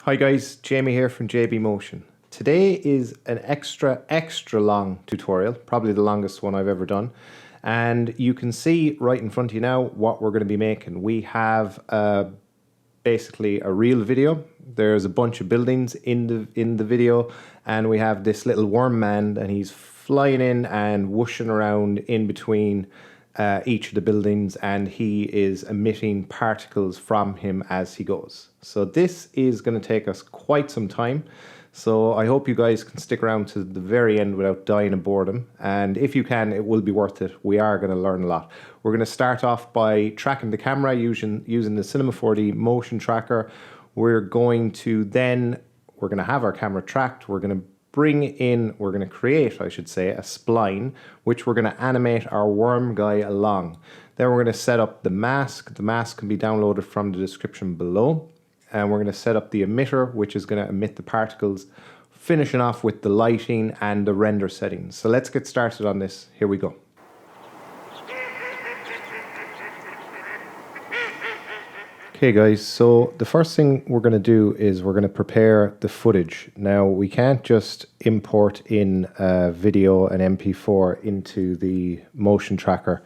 Hi guys, Jamie here from JB Motion. Today is an extra long tutorial, probably the longest one I've ever done. And you can see right in front of you now what we're going to be making. We have basically a real video. There's a bunch of buildings in the video, and we have this little worm man, and he's flying in and whooshing around in between each of the buildings, and he is emitting particles from him as he goes. So this is going to take us quite some time. So I hope you guys can stick around to the very end without dying of boredom. And if you can, it will be worth it. We are going to learn a lot. We're going to start off by tracking the camera using the Cinema 4D motion tracker. We're going to have our camera tracked. We're going to create, I should say, a spline, which we're going to animate our worm guy along. Then we're going to set up the mask. The mask can be downloaded from the description below. And we're going to set up the emitter, which is going to emit the particles, finishing off with the lighting and the render settings. So let's get started on this. Here we go. Okay guys, so the first thing we're going to do is we're going to prepare the footage. Now we can't just import in video and MP4 into the motion tracker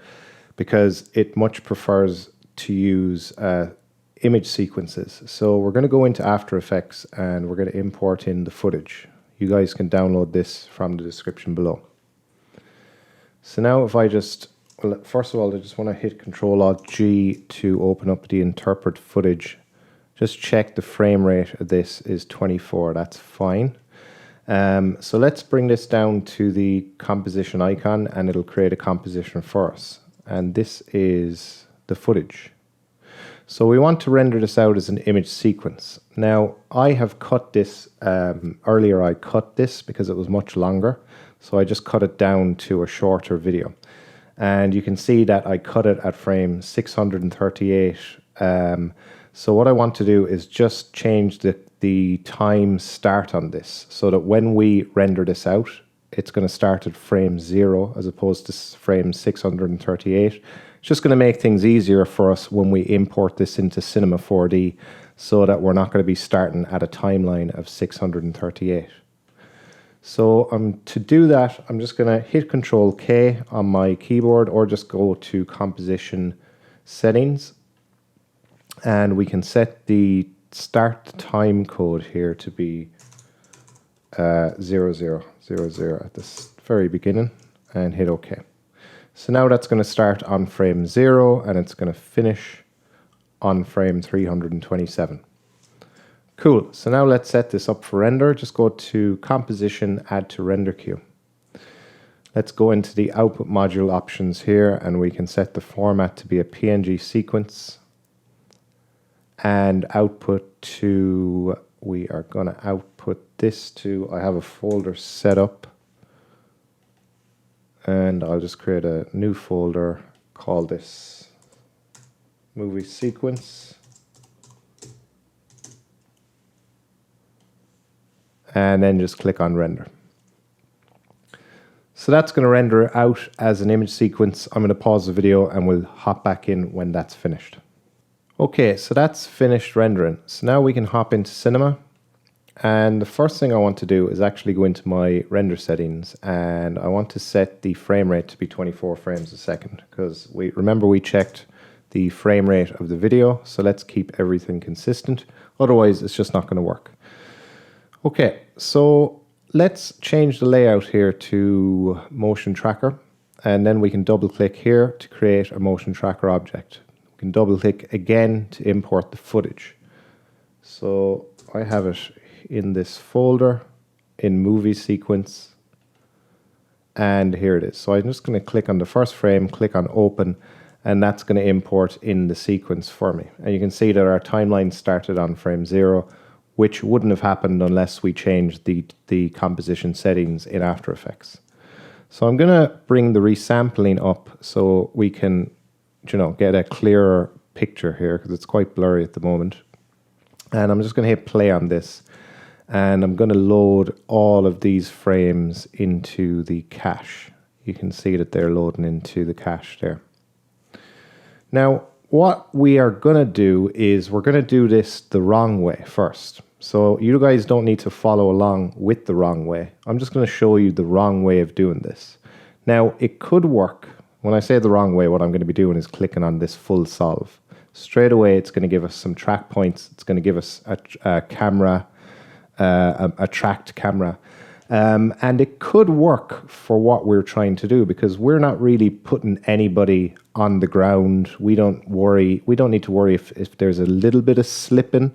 because it much prefers to use image sequences. So we're going to go into After Effects and we're going to import in the footage. You guys can download this from the description below. So now if I first of all, I just want to hit Ctrl-Alt-G to open up the interpret footage. Just check the frame rate of this is 24. That's fine. So let's bring this down to the composition icon and it'll create a composition for us. And this is the footage. So we want to render this out as an image sequence. Now I have cut this, earlier I cut this because it was much longer. So I just cut it down to a shorter video. And you can see that I cut it at frame 638. So what I want to do is just change the time start on this so that when we render this out, it's going to start at frame 0 as opposed to frame 638. It's just going to make things easier for us when we import this into Cinema 4D so that we're not going to be starting at a timeline of 638. So to do that, I'm just going to hit Ctrl-K on my keyboard or just go to Composition Settings. And we can set the start time code here to be 0000 at the very beginning and hit OK. So now that's going to start on frame 0 and it's going to finish on frame 327. Cool, so now let's set this up for render. Just go to Composition, Add to Render Queue. Let's go into the output module options here and we can set the format to be a PNG sequence. And output to, we are going to output this to, I have a folder set up. And I'll just create a new folder, call this movie sequence. And then just click on render. So that's going to render out as an image sequence. I'm going to pause the video and we'll hop back in when that's finished. Okay, so that's finished rendering. So now we can hop into Cinema. And the first thing I want to do is actually go into my render settings and I want to set the frame rate to be 24 frames a second because remember we checked the frame rate of the video. So let's keep everything consistent. Otherwise, it's just not going to work. Okay, so let's change the layout here to motion tracker and then we can double click here to create a motion tracker object. We can double click again to import the footage. So I have it in this folder in movie sequence and here it is. So I'm just going to click on the first frame, click on open and that's going to import in the sequence for me. And you can see that our timeline started on frame 0. Which wouldn't have happened unless we changed the composition settings in After Effects. So I'm going to bring the resampling up so we can, get a clearer picture here because it's quite blurry at the moment. And I'm just going to hit play on this and I'm going to load all of these frames into the cache. You can see that they're loading into the cache there. Now, what we are going to do is we're going to do this the wrong way first. So you guys don't need to follow along with the wrong way. I'm just going to show you the wrong way of doing this. Now, it could work. When I say the wrong way, what I'm going to be doing is clicking on this full solve. Straight away, it's going to give us some track points. It's going to give us a camera, a tracked camera. And it could work for what we're trying to do because we're not really putting anybody on the ground. We don't need to worry if there's a little bit of slipping.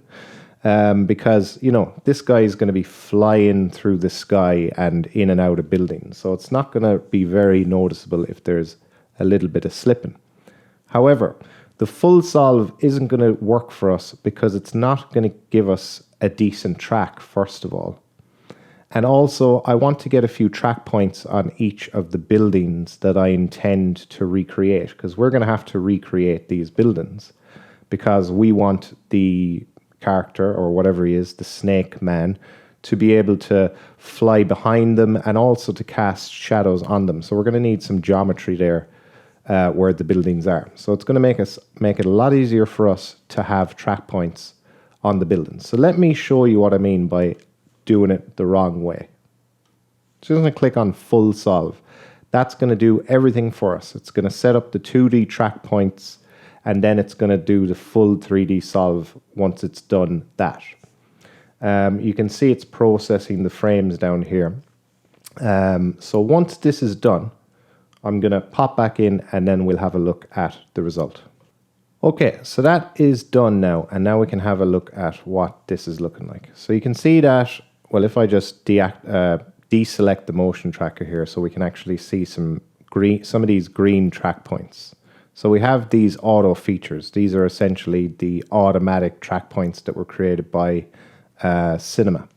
Because, you know, this guy is going to be flying through the sky and in and out of buildings. So it's not going to be very noticeable if there's a little bit of slipping. However, the full solve isn't going to work for us because it's not going to give us a decent track, first of all. And also, I want to get a few track points on each of the buildings that I intend to recreate, because we're going to have to recreate these buildings because we want the character, or whatever he is, the snake man, to be able to fly behind them and also to cast shadows on them. So we're going to need some geometry there where the buildings are. So it's going to make it a lot easier for us to have track points on the buildings. So let me show you what I mean by doing it the wrong way. So I'm going to click on full solve. That's going to do everything for us. It's going to set up the 2D track points, and then it's going to do the full 3D solve once it's done that. You can see it's processing the frames down here. So once this is done, I'm going to pop back in and then we'll have a look at the result. Okay, so that is done now. And now we can have a look at what this is looking like. So you can see that, well, if I just deselect the motion tracker here, so we can actually see some of these green track points. So we have these auto features. These are essentially the automatic track points that were created by Cinema.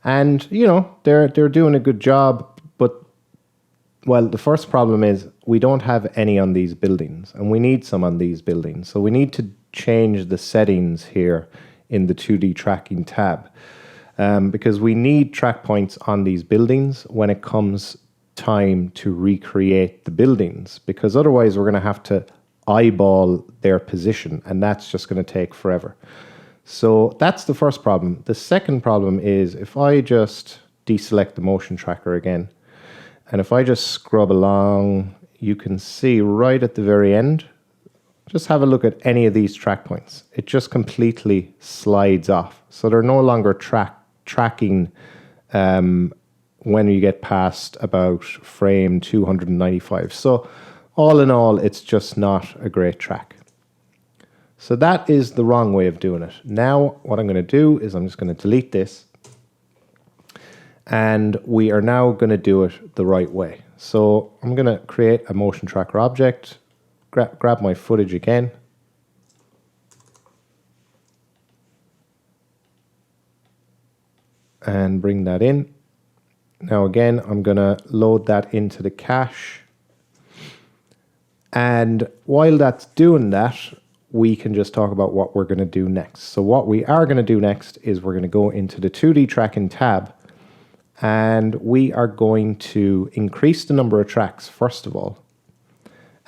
And, you know, they're doing a good job, but, well, the first problem is we don't have any on these buildings, and we need some on these buildings. So we need to change the settings here in the 2D tracking tab because we need track points on these buildings when it comes time to recreate the buildings, because otherwise we're going to have to eyeball their position, and that's just going to take forever. So that's the first problem. The second problem is if I just deselect the motion tracker again, and if I just scrub along, you can see right at the very end, just have a look at any of these track points. It just completely slides off. So they're no longer tracking when you get past about frame 295. So all in all, it's just not a great track. So that is the wrong way of doing it. Now, what I'm going to do is I'm just going to delete this. And we are now going to do it the right way. So I'm going to create a motion tracker object, grab my footage again. And bring that in. Now again, I'm going to load that into the cache. And while that's doing that, we can just talk about what we're going to do next. So what we are going to do next is we're going to go into the 2D tracking tab, and we are going to increase the number of tracks first of all.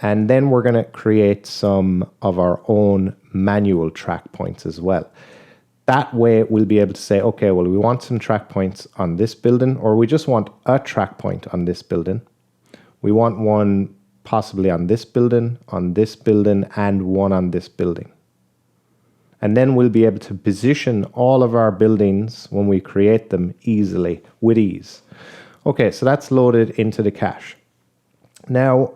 And then we're going to create some of our own manual track points as well. That way we'll be able to say, okay, well, we want some track points on this building, or we just want a track point on this building. We want one possibly on this building, and one on this building. And then we'll be able to position all of our buildings when we create them easily, with ease. Okay, so that's loaded into the cache. Now,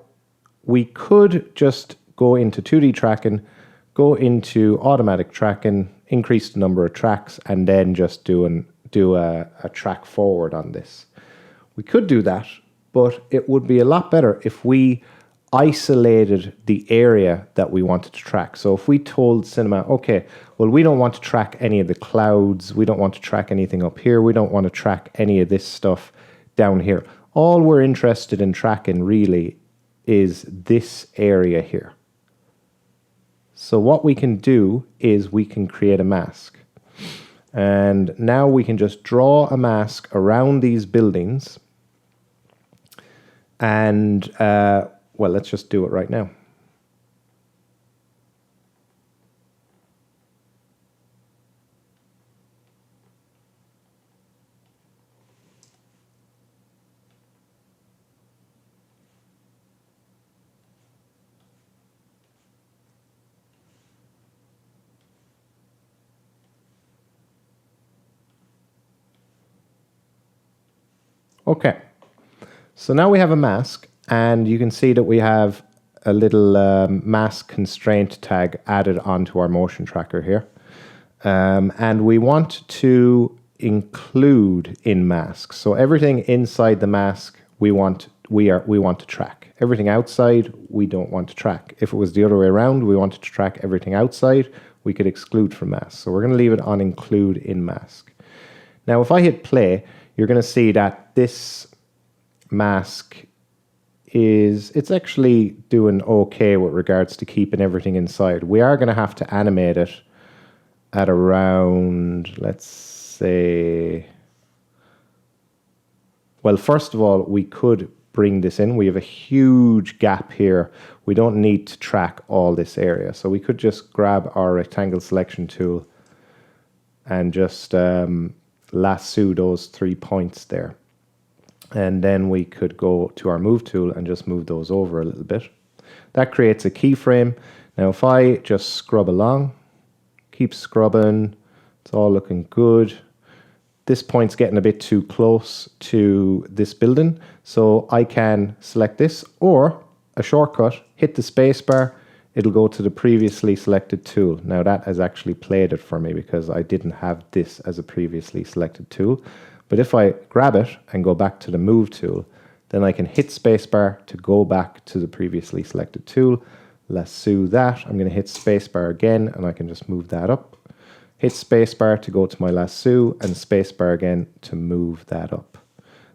we could just go into 2D tracking, go into automatic tracking, increase the number of tracks, and then just do a track forward on this. We could do that, but it would be a lot better if we isolated the area that we wanted to track. So if we told Cinema, okay, well, we don't want to track any of the clouds, we don't want to track anything up here, we don't want to track any of this stuff down here. All we're interested in tracking really is this area here. So what we can do is we can create a mask. And now we can just draw a mask around these buildings. And, well, let's just do it right now. Okay, so now we have a mask, and you can see that we have a little mask constraint tag added onto our motion tracker here. And we want to include in masks. So everything inside the mask we want to track. Everything outside we don't want to track. If it was the other way around, we wanted to track everything outside, we could exclude from mask. So we're going to leave it on include in mask. Now if I hit play, you're going to see that this mask it's actually doing okay with regards to keeping everything inside. We are going to have to animate it at around, let's say, well, first of all, we could bring this in. We have a huge gap here. We don't need to track all this area. So we could just grab our rectangle selection tool and just lasso those 3 points there. And then we could go to our move tool and just move those over a little bit. That creates a keyframe. Now, if I just scrub along, keep scrubbing, it's all looking good. This point's getting a bit too close to this building, so I can select this, or a shortcut, hit the space bar, it'll go to the previously selected tool. Now that has actually played it for me because I didn't have this as a previously selected tool. But if I grab it and go back to the move tool, then I can hit spacebar to go back to the previously selected tool, lasso that. I'm going to hit spacebar again and I can just move that up. Hit spacebar to go to my lasso and spacebar again to move that up.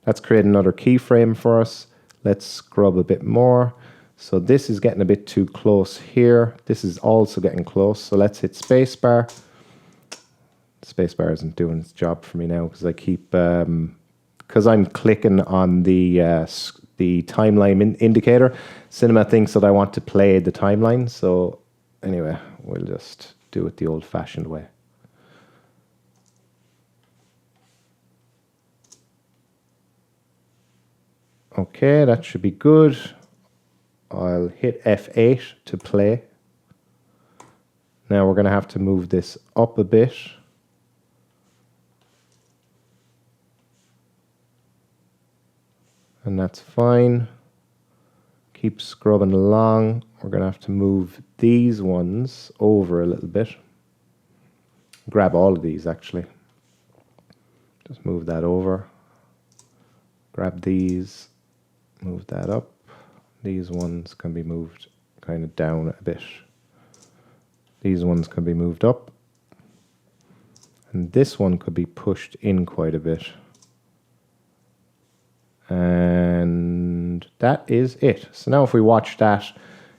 That's created another keyframe for us. Let's scrub a bit more. So this is getting a bit too close here. This is also getting close. So let's hit spacebar. Spacebar isn't doing its job for me now because I keep because I'm clicking on the timeline indicator. Cinema thinks that I want to play the timeline. So anyway, we'll just do it the old-fashioned way. Okay, that should be good. I'll hit F8 to play. Now we're going to have to move this up a bit. And that's fine. Keep scrubbing along. We're going to have to move these ones over a little bit. Grab all of these actually. Just move that over. Grab these. Move that up. These ones can be moved kind of down a bit. These ones can be moved up. And this one could be pushed in quite a bit. And that is it. So now if we watch that,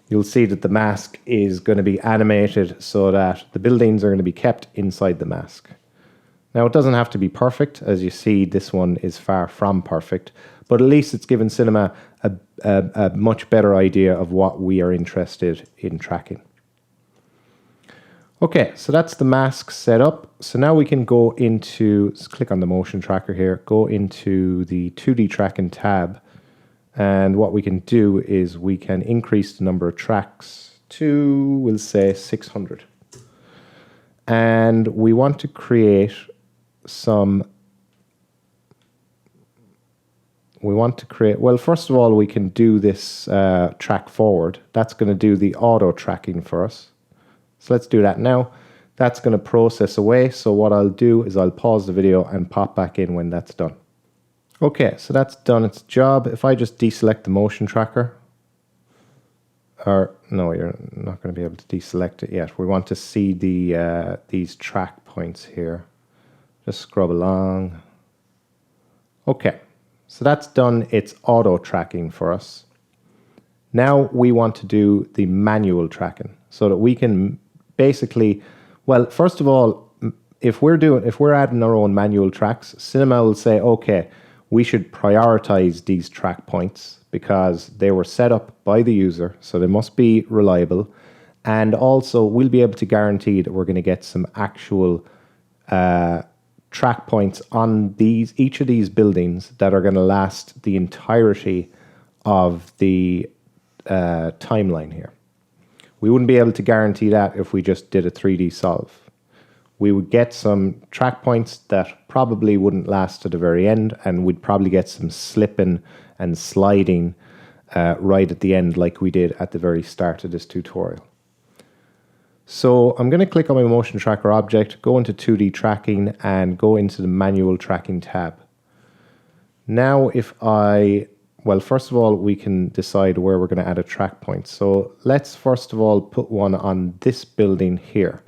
you'll see that the mask is going to be animated so that the buildings are going to be kept inside the mask. Now it doesn't have to be perfect. As you see, this one is far from perfect, but at least it's given Cinema a much better idea of what we are interested in tracking. Okay, so that's the mask set up. So now we can go into, let's click on the motion tracker here, go into the 2D tracking tab. And what we can do is we can increase the number of tracks to, we'll say 600. And we want to create well, first of all, we can do this track forward. That's going to do the auto tracking for us. So let's do that now. That's going to process away. So what I'll do is I'll pause the video and pop back in when that's done. Okay, so that's done its job. If I just deselect the motion tracker, or no, you're not going to be able to deselect it yet. We want to see these track points here. Just scrub along. Okay, so that's done its auto tracking for us. Now we want to do the manual tracking so that we can basically, well, first of all, if we're adding our own manual tracks, Cinema will say, okay, we should prioritize these track points because they were set up by the user, so they must be reliable. And also, we'll be able to guarantee that we're going to get some actual track points on each of these buildings that are going to last the entirety of the timeline here. We wouldn't be able to guarantee that if we just did a 3D solve. we would get some track points that probably wouldn't last to the very end, and we'd probably get some slipping and sliding right at the end like we did at the very start of this tutorial. So I'm going to click on my motion tracker object, go into 2D tracking and go into the manual tracking tab. Now well, first of all, we can decide where we're going to add a track point. So let's first of all put one on this building here.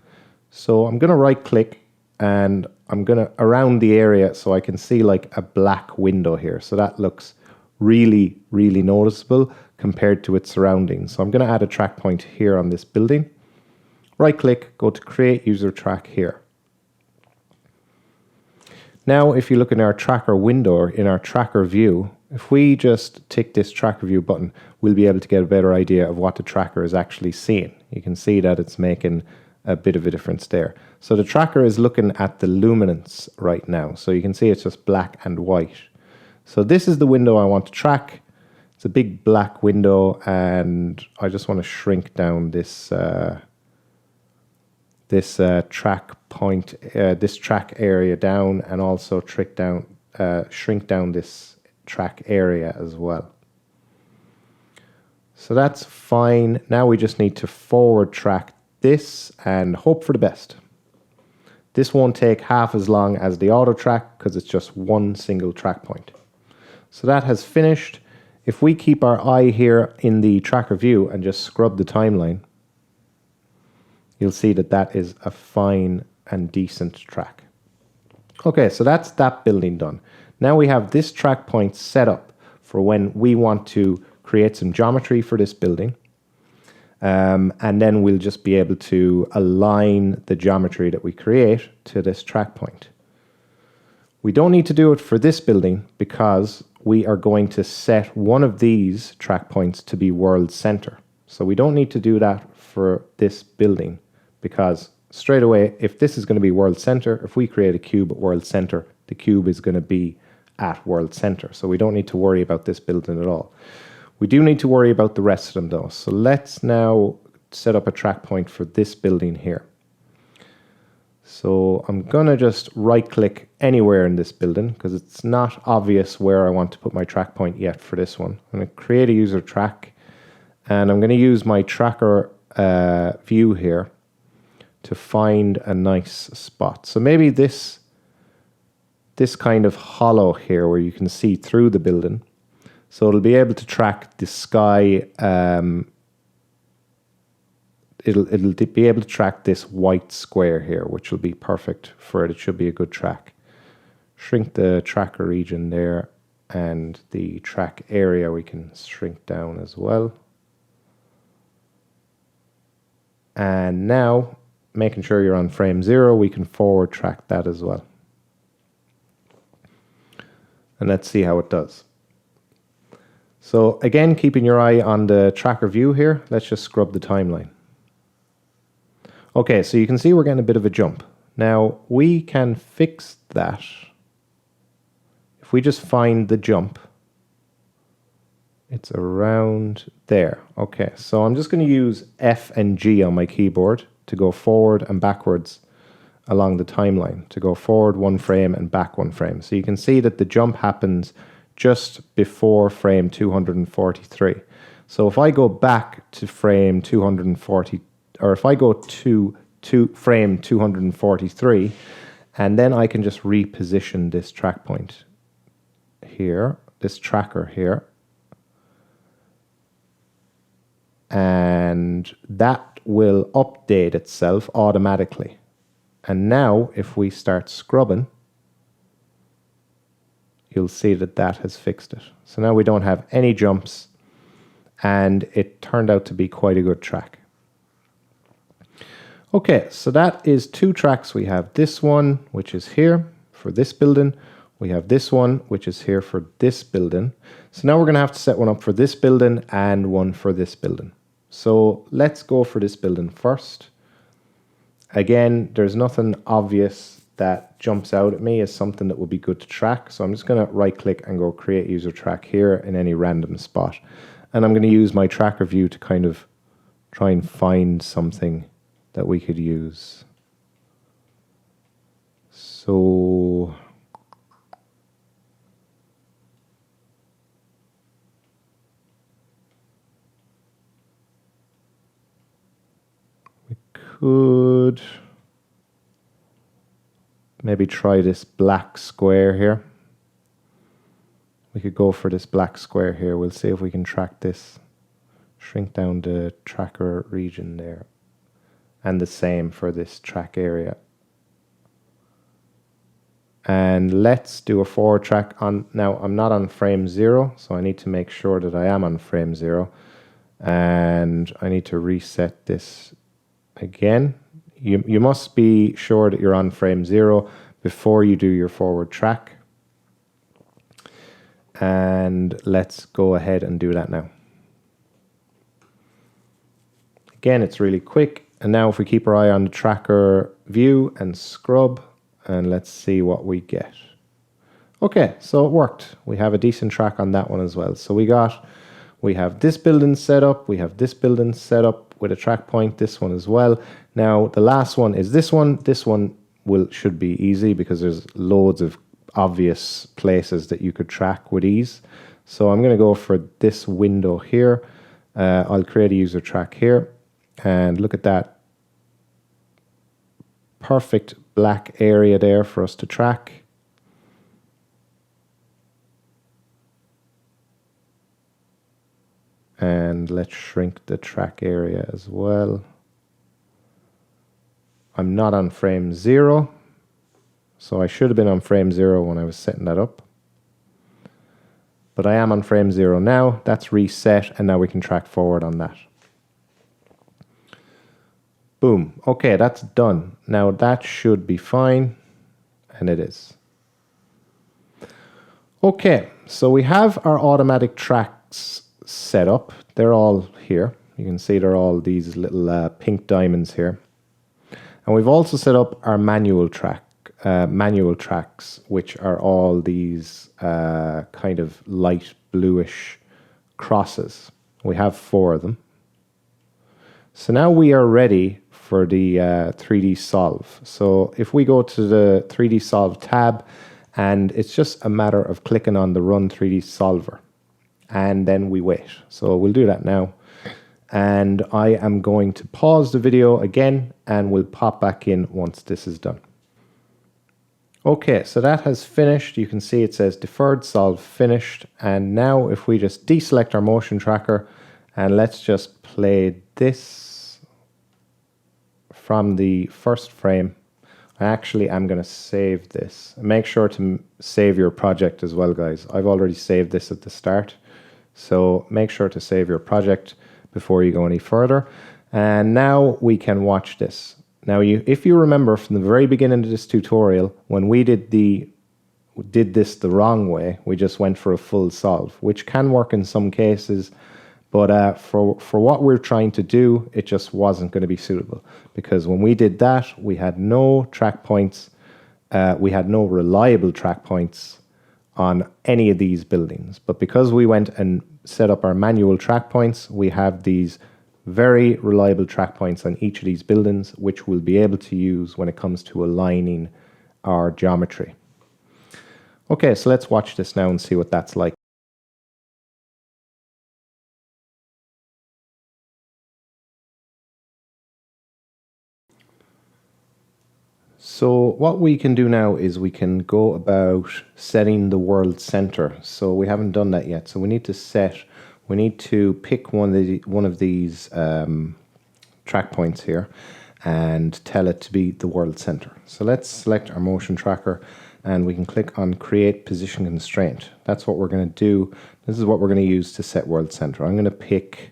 So I'm going to right click and I'm going to around the area so I can see like a black window here. So that looks really, really noticeable compared to its surroundings. So I'm going to add a track point here on this building. Right click, go to create user track here. Now, if you look in our tracker window or in our tracker view, if we just tick this tracker view button, we'll be able to get a better idea of what the tracker is actually seeing. You can see that it's making a bit of a difference there. So the tracker is looking at the luminance right now. So you can see it's just black and white. So this is the window I want to track. It's a big black window and I just want to shrink down this track point, this track area down, and also shrink down this track area as well. So that's fine. Now we just need to forward track this and hope for the best. This won't take half as long as the auto track because it's just one single track point. So that has finished. If we keep our eye here in the tracker view and just scrub the timeline, you'll see that that is a fine and decent track. Okay, so that's that building done. Now we have this track point set up for when we want to create some geometry for this building. And then we'll just be able to align the geometry that we create to this track point. We don't need to do it for this building because we are going to set one of these track points to be world center. So we don't need to do that for this building because straight away, if this is going to be world center, if we create a cube at world center, the cube is going to be at world center. So we don't need to worry about this building at all. We do need to worry about the rest of them though. So let's now set up a track point for this building here. So I'm going to just right click anywhere in this building because it's not obvious where I want to put my track point yet for this one. I'm going to create a user track and I'm going to use my tracker view here to find a nice spot. So maybe this kind of hollow here where you can see through the building. So it'll be able to track the sky. It'll be able to track this white square here, which will be perfect for it. It should be a good track. Shrink the tracker region there, and the track area we can shrink down as well. And now, making sure you're on frame 0, we can forward track that as well. And let's see how it does. So again, keeping your eye on the tracker view here, let's just scrub the timeline. Okay, so you can see we're getting a bit of a jump. Now we can fix that. If we just find the jump, it's around there. Okay, so I'm just going to use F and G on my keyboard to go forward and backwards along the timeline, to go forward one frame and back one frame. So you can see that the jump happens just before frame 243. So if I go back to frame 240, or if I go to frame 243, and then I can just reposition this track point here, this tracker here, and that will update itself automatically. And now if we start scrubbing, you'll see that that has fixed it. So now we don't have any jumps, and it turned out to be quite a good track. Okay, so that is 2 tracks. We have this one, which is here for this building. We have this one, which is here for this building. So now we're going to have to set one up for this building and one for this building. So let's go for this building first. Again, there's nothing obvious that jumps out at me as something that would be good to track. So I'm just going to right click and go create user track here in any random spot. And I'm going to use my tracker view to kind of try and find something that we could use. So we could maybe try this black square here. We could go for this black square here. We'll see if we can track this. Shrink down the tracker region there. And the same for this track area. And let's do a forward track on. Now, I'm not on frame 0, so I need to make sure that I am on frame 0. And I need to reset this again. You must be sure that you're on frame 0 before you do your forward track. And let's go ahead and do that now. Again, it's really quick. And now if we keep our eye on the tracker view and scrub, and let's see what we get. Okay, so it worked. We have a decent track on that one as well. So we have this building set up, we have this building set up with a track point, this one as well. Now the last one is this one. This one should be easy because there's loads of obvious places that you could track with ease. So I'm going to go for this window here. I'll create a user track here, and look at that perfect black area there for us to track. And let's shrink the track area as well. I'm not on frame 0, so I should have been on frame 0 when I was setting that up. But I am on frame 0 now. That's reset, and now we can track forward on that. Boom. Okay, that's done. Now that should be fine, and it is. Okay, so we have our automatic tracks set up. They're all here. You can see they're all these little pink diamonds here. And we've also set up our manual tracks, which are all these kind of light bluish crosses. We have 4 of them. So now we are ready for the 3D Solve. So if we go to the 3D Solve tab, and it's just a matter of clicking on the Run 3D Solver, and then we wait. So we'll do that now. And I am going to pause the video again, and we'll pop back in once this is done. Okay, so that has finished. You can see it says Deferred Solve Finished. And now if we just deselect our motion tracker, and let's just play this from the first frame. I actually am going to save this. Make sure to save your project as well, guys. I've already saved this at the start. So make sure to save your project before you go any further. And now we can watch this. Now, if you remember from the very beginning of this tutorial, when we did this the wrong way, we just went for a full solve, which can work in some cases, but for what we're trying to do, it just wasn't going to be suitable, because when we did that, we had no track points, we had no reliable track points on any of these buildings. But because we went and set up our manual track points, we have these very reliable track points on each of these buildings, which we'll be able to use when it comes to aligning our geometry. Okay, so let's watch this now and see what that's like. So what we can do now is we can go about setting the world center. So we haven't done that yet. So we need to pick one of these track points here and tell it to be the world center. So let's select our motion tracker, and we can click on Create Position Constraint. That's what we're going to do. This is what we're going to use to set world center. I'm going to pick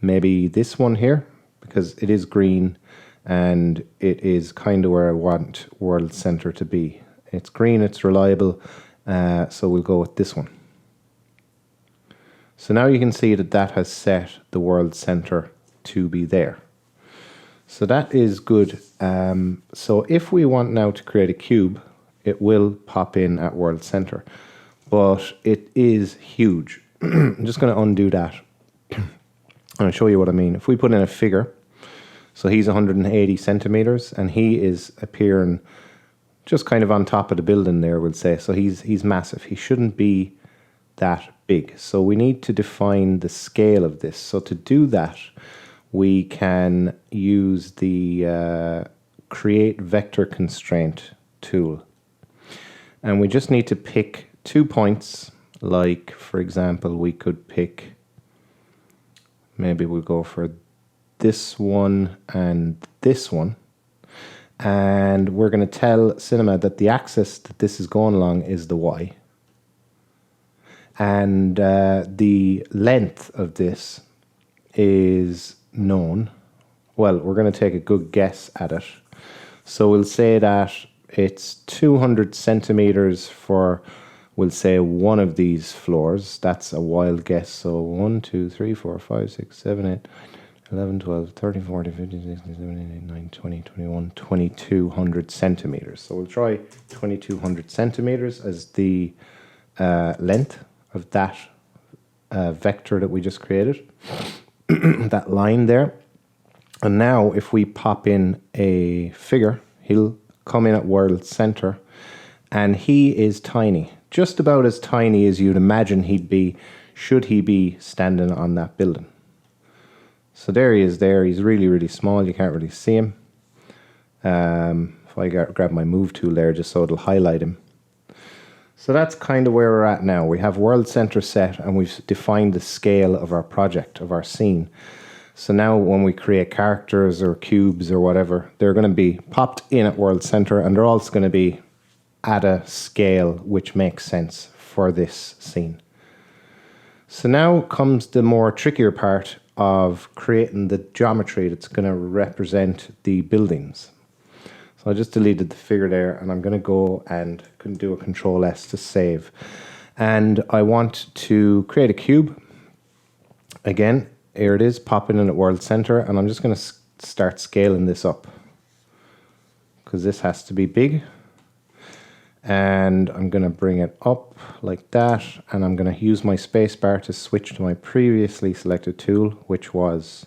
maybe this one here because it is green, and it is kind of where I want world center to be. It's green, it's reliable, so we'll go with this one. So now you can see that has set the world center to be there. So that is good. So if we want now to create a cube, it will pop in at world center, but it is huge. I'm just going to undo that. I'll show you what I mean. If we put in a figure, so he's 180 centimeters, and he is appearing just kind of on top of the building there, we'll say. So he's massive. He shouldn't be that big. So we need to define the scale of this. So to do that, we can use the create vector constraint tool. And we just need to pick 2 points. Like, for example, we could pick, maybe we'll go for this one and this one. And we're going to tell Cinema that the axis that this is going along is the Y. And the length of this is known. Well, we're going to take a good guess at it. So we'll say that it's 200 centimeters for, we'll say, one of these floors. That's a wild guess. So 1, 2, 3, 4, 5, 6, 7, 8, 11, 12, 13, 14, 15, 16, 17, 18, 19, 20, 21, 2200 centimeters. So we'll try 2200 centimeters as the length of that vector that we just created, that line there. And now if we pop in a figure, he'll come in at world center, and he is tiny, just about as tiny as you'd imagine he'd be should he be standing on that building. So there he is there. He's really, really small. You can't really see him. If I grab my move tool there just so it'll highlight him. So that's kind of where we're at now. We have world center set, and we've defined the scale of our project, of our scene. So now when we create characters or cubes or whatever, they're going to be popped in at world center, and they're also going to be at a scale which makes sense for this scene. So now comes the more trickier part of creating the geometry that's going to represent the buildings. So I just deleted the figure there, and I'm going to go and do a Control S to save. And I want to create a cube. Again, here it is, popping in at world center, and I'm just going to start scaling this up because this has to be big. And I'm going to bring it up like that, and I'm going to use my spacebar to switch to my previously selected tool, which was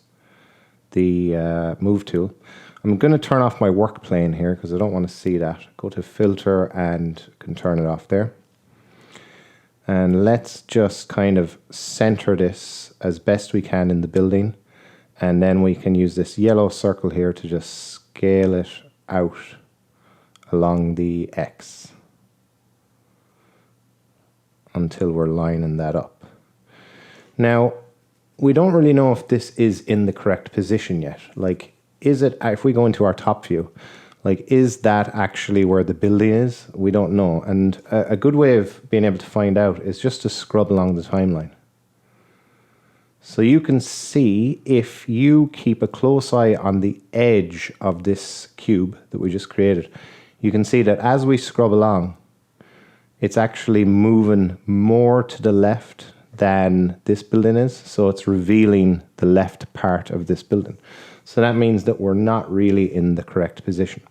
the move tool. I'm going to turn off my work plane here because I don't want to see that. Go to filter and can turn it off there. And let's just kind of center this as best we can in the building. And then we can use this yellow circle here to just scale it out along the X until we're lining that up. Now, we don't really know if this is in the correct position yet. Like, is it, if we go into our top view, like, is that actually where the building is? We don't know. And a good way of being able to find out is just to scrub along the timeline. So you can see, if you keep a close eye on the edge of this cube that we just created, you can see that as we scrub along, it's actually moving more to the left than this building is. So it's revealing the left part of this building. So that means that we're not really in the correct position.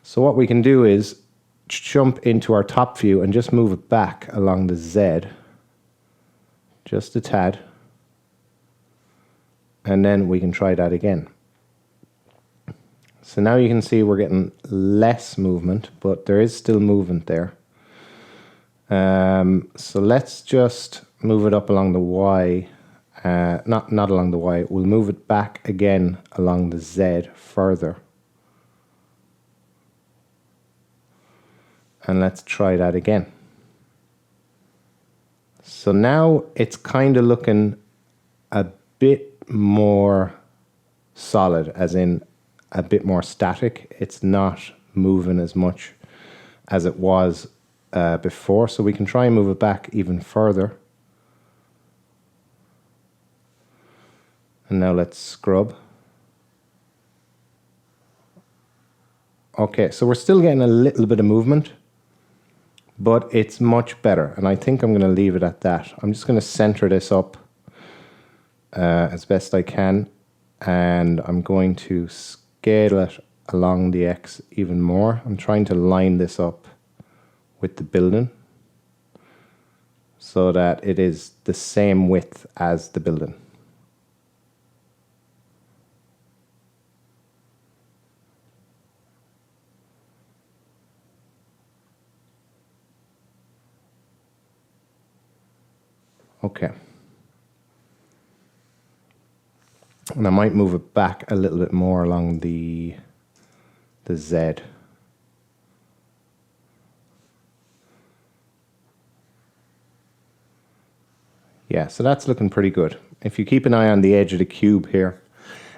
So what we can do is jump into our top view and just move it back along the Z, just a tad. And then we can try that again. So now you can see we're getting less movement, but there is still movement there. So let's just move it up along the Y. Not along the Y. We'll move it back again along the Z further. And let's try that again. So now it's kind of looking a bit more solid, as in a bit more static. It's not moving as much as it was before. So we can try and move it back even further. And now let's scrub. Okay, so we're still getting a little bit of movement, but it's much better. And I think I'm going to leave it at that. I'm just going to center this up as best I can. And I'm going to scale it along the X even more. I'm trying to line this up with the building so that it is the same width as the building. Okay. And I might move it back a little bit more along the Z. Yeah, so that's looking pretty good. If you keep an eye on the edge of the cube here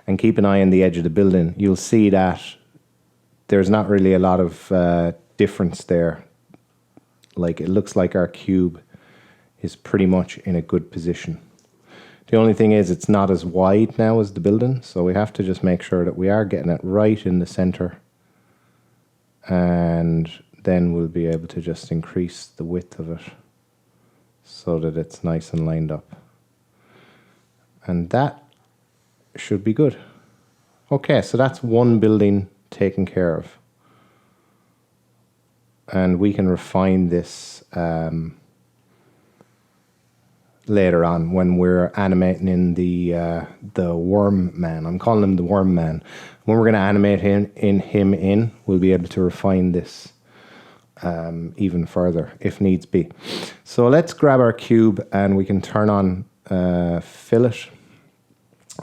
and keep an eye on the edge of the building, you'll see that there's not really a lot of difference there. Like, it looks like our cube is pretty much in a good position. The only thing is it's not as wide now as the building, so we have to just make sure that we are getting it right in the center. And then we'll be able to just increase the width of it so that it's nice and lined up. And that should be good. Okay, so that's one building taken care of. And we can refine this later on when we're animating in the worm man. I'm calling him the worm man. When we're going to animate him, we'll be able to refine this even further if needs be. So let's grab our cube and we can turn on fillet,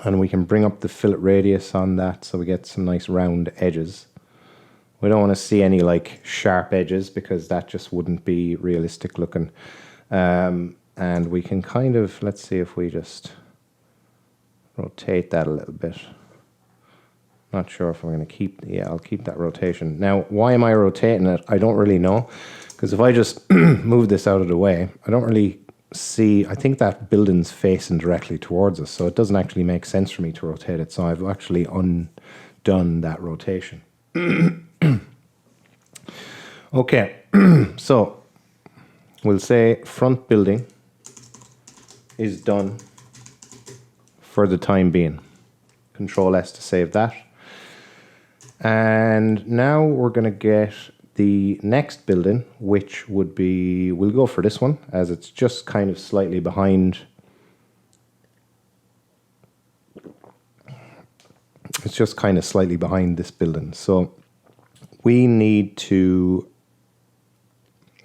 and we can bring up the fillet radius on that so we get some nice round edges. We don't want to see any like sharp edges because that just wouldn't be realistic looking. And we can kind of, let's see if we just rotate that a little bit. Not sure if I'm going to keep, yeah, I'll keep that rotation. Now, why am I rotating it? I don't really know. Because if I just move this out of the way, I don't really see, I think that building's facing directly towards us, so it doesn't actually make sense for me to rotate it. So I've actually undone that rotation. Okay, so we'll say front building is done for the time being. Control S to save that. And now we're going to get the next building, which would be, we'll go for this one as it's just kind of slightly behind. It's just kind of slightly behind this building. So we need to,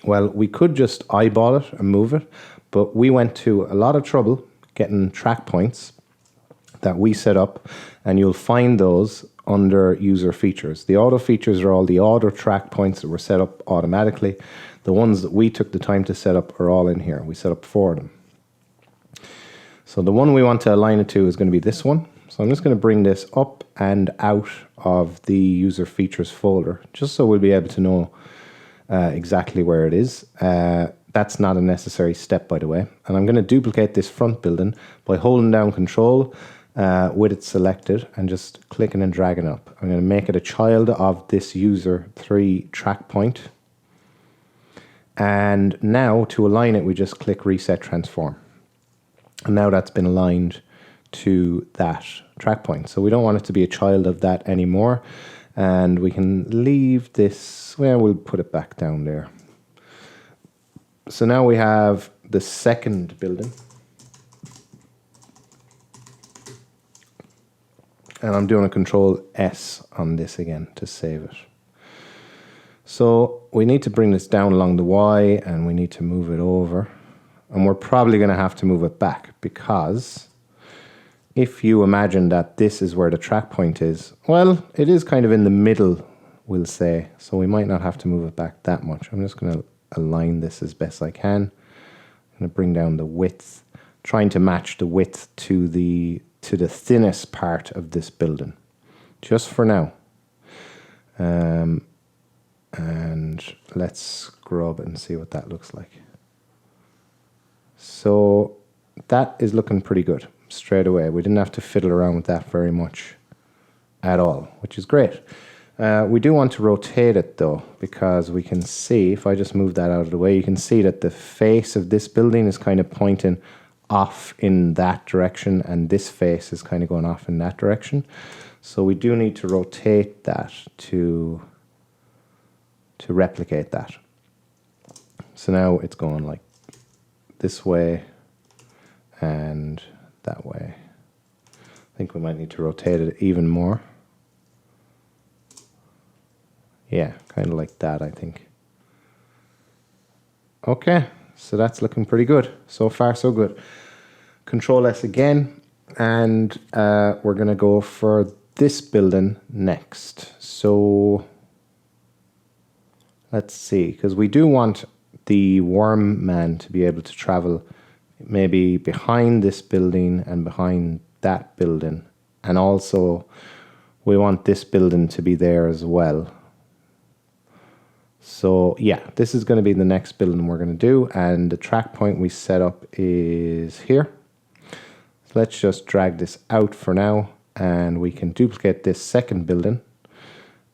well, we could just eyeball it and move it, but we went to a lot of trouble getting track points that we set up, and you'll find those under user features. The auto features are all the auto track points that were set up automatically. The ones that we took the time to set up are all in here. We set up 4 of them. So the one we want to align it to is going to be this one. So I'm just going to bring this up and out of the user features folder, just so we'll be able to know exactly where it is. That's not a necessary step, by the way. And I'm going to duplicate this front building by holding down Control with it selected and just clicking and dragging it up. I'm going to make it a child of this user 3 track point. And now to align it, we just click Reset Transform. And now that's been aligned to that track point. So we don't want it to be a child of that anymore. And we can leave this, well, we'll put it back down there. So now we have the second building. And I'm doing a Control S on this again to save it. So we need to bring this down along the Y and we need to move it over. And we're probably going to have to move it back because if you imagine that this is where the track point is, well, it is kind of in the middle, we'll say. So we might not have to move it back that much. I'm just going to align this as best I can. I'm going to bring down the width, trying to match the width to the thinnest part of this building, just for now. And let's scrub and see what that looks like. So that is looking pretty good straight away. We didn't have to fiddle around with that very much at all, which is great. We do want to rotate it though, because we can see, if I just move that out of the way, you can see that the face of this building is kind of pointing off in that direction, and this face is kind of going off in that direction. So we do need to rotate that to replicate that. So now it's going like this way and that way. I think we might need to rotate it even more. Yeah, kind of like that, I think. Okay, So that's looking pretty good. So far, so good. Control S again, and we're going to go for this building next. So let's see, because we do want the worm man to be able to travel maybe behind this building and behind that building. And also we want this building to be there as well. So yeah, this is going to be the next building we're going to do, and the track point we set up is here. So let's just drag this out for now, and we can duplicate this second building,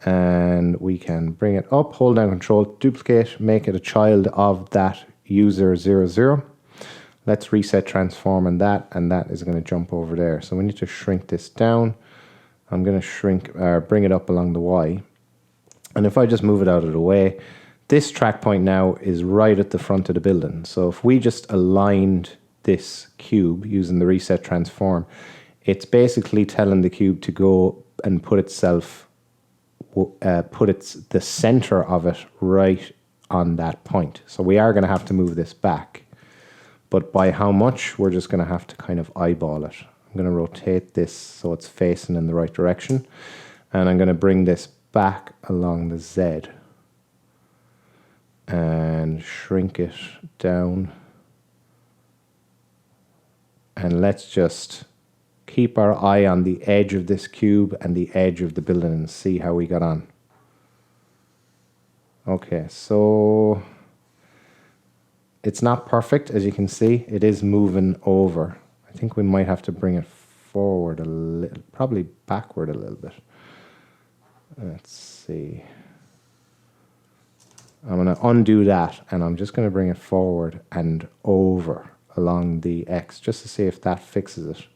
and we can bring it up, hold down control, duplicate, make it a child of that user 00. Let's reset transform on that, and that is going to jump over there. So we need to shrink this down. I'm going to bring it up along the Y. And if I just move it out of the way, this track point now is right at the front of the building. So if we just aligned this cube using the reset transform, it's basically telling the cube to go and put itself, the center of it right on that point. So we are going to have to move this back. But by how much, we're just going to have to kind of eyeball it. I'm going to rotate this so it's facing in the right direction. And I'm going to bring this back along the Z and shrink it down. And let's just keep our eye on the edge of this cube and the edge of the building and see how we got on. Okay, so it's not perfect, as you can see. It is moving over. I think we might have to bring it forward a little, probably backward a little bit. Let's see. I'm going to undo that, and I'm just going to bring it forward and over along the X just to see if that fixes it.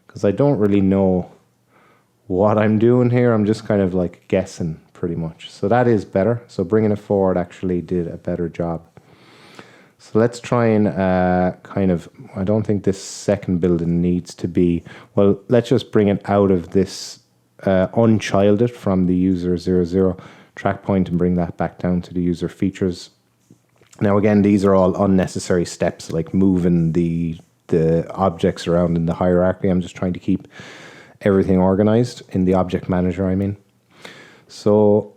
Because I don't really know what I'm doing here. I'm just kind of like guessing pretty much. So that is better. So bringing it forward actually did a better job. So let's try and I don't think this second building needs to be, well, let's just bring it out of this, unchild it from the user 00 track point and bring that back down to the user features. Now again, these are all unnecessary steps, like moving the objects around in the hierarchy. I'm just trying to keep everything organized in the object manager, I mean. So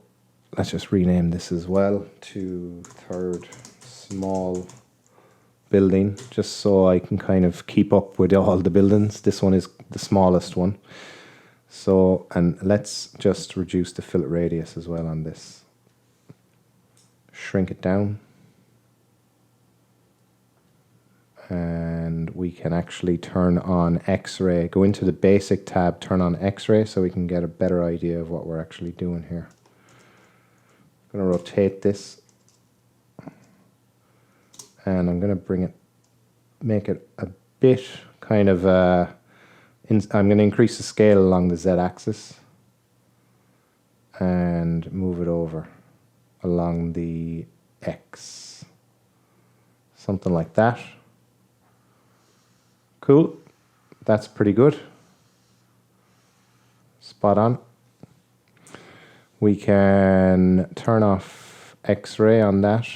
let's just rename this as well to third small building, just so I can kind of keep up with all the buildings. This one is the smallest one. So, and let's just reduce the fillet radius as well on this. Shrink it down. And we can actually turn on X-ray, go into the basic tab, turn on X-ray so we can get a better idea of what we're actually doing here. I'm going to rotate this. And I'm going to bring it, make it a bit kind of, I'm going to increase the scale along the Z-axis and move it over along the X. Something like that. Cool. That's pretty good. Spot on. We can turn off X-ray on that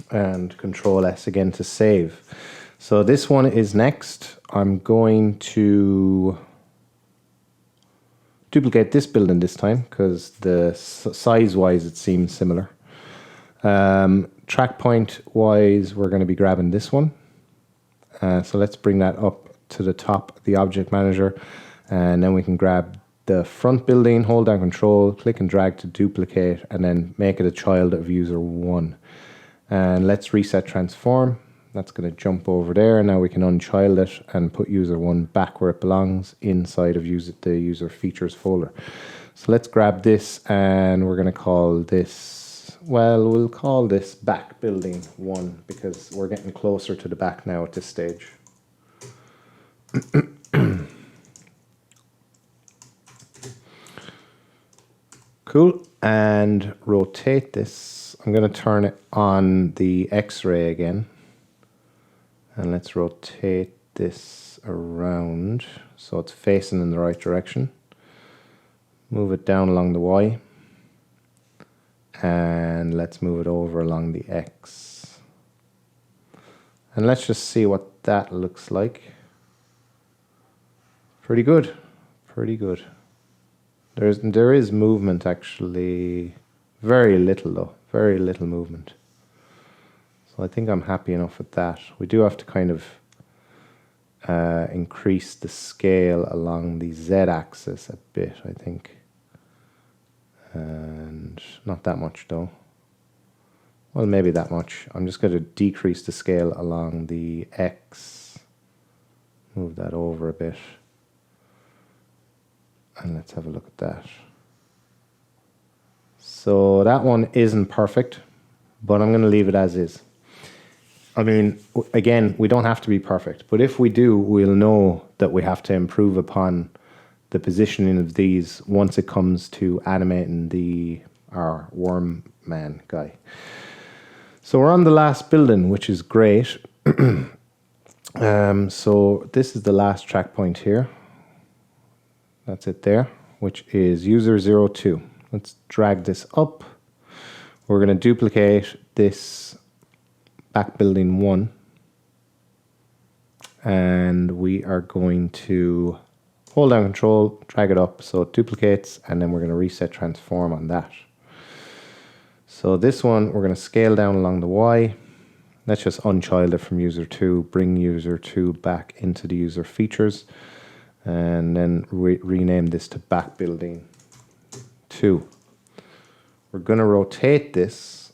and Control S again to save. So this one is next. I'm going to duplicate this building this time because the size-wise it seems similar. Track point-wise, we're going to be grabbing this one. So let's bring that up to the top of the object manager, and then we can grab the front building, hold down control, click and drag to duplicate, and then make it a child of user 1. And let's reset transform. That's going to jump over there. Now we can unchild it and put user 1 back where it belongs inside of the user features folder. So let's grab this, and we're going to call this, well, we'll call this back building 1 because we're getting closer to the back now at this stage. Cool. And rotate this. I'm going to turn it on the X-ray again. And let's rotate this around so it's facing in the right direction. Move it down along the Y. And let's move it over along the X. And let's just see what that looks like. Pretty good. Pretty good. There is movement actually. Very little though. Very little movement. So I think I'm happy enough with that. We do have to kind of increase the scale along the z-axis a bit, I think. And not that much though. Well, maybe that much. I'm just going to decrease the scale along the x. Move that over a bit. And let's have a look at that. So that one isn't perfect, but I'm going to leave it as is. I mean, again, we don't have to be perfect, but if we do, we'll know that we have to improve upon the positioning of these once it comes to animating our worm man guy. So we're on the last building, which is great. So this is the last track point here. That's it there, which is user 02. Let's drag this up. We're going to duplicate this back building 1. And we are going to hold down control, drag it up so it duplicates, and then we're going to reset transform on that. So this one, we're going to scale down along the Y. Let's just unchild it from user 2, bring user 2 back into the user features, and then rename this to back building 2. We're going to rotate this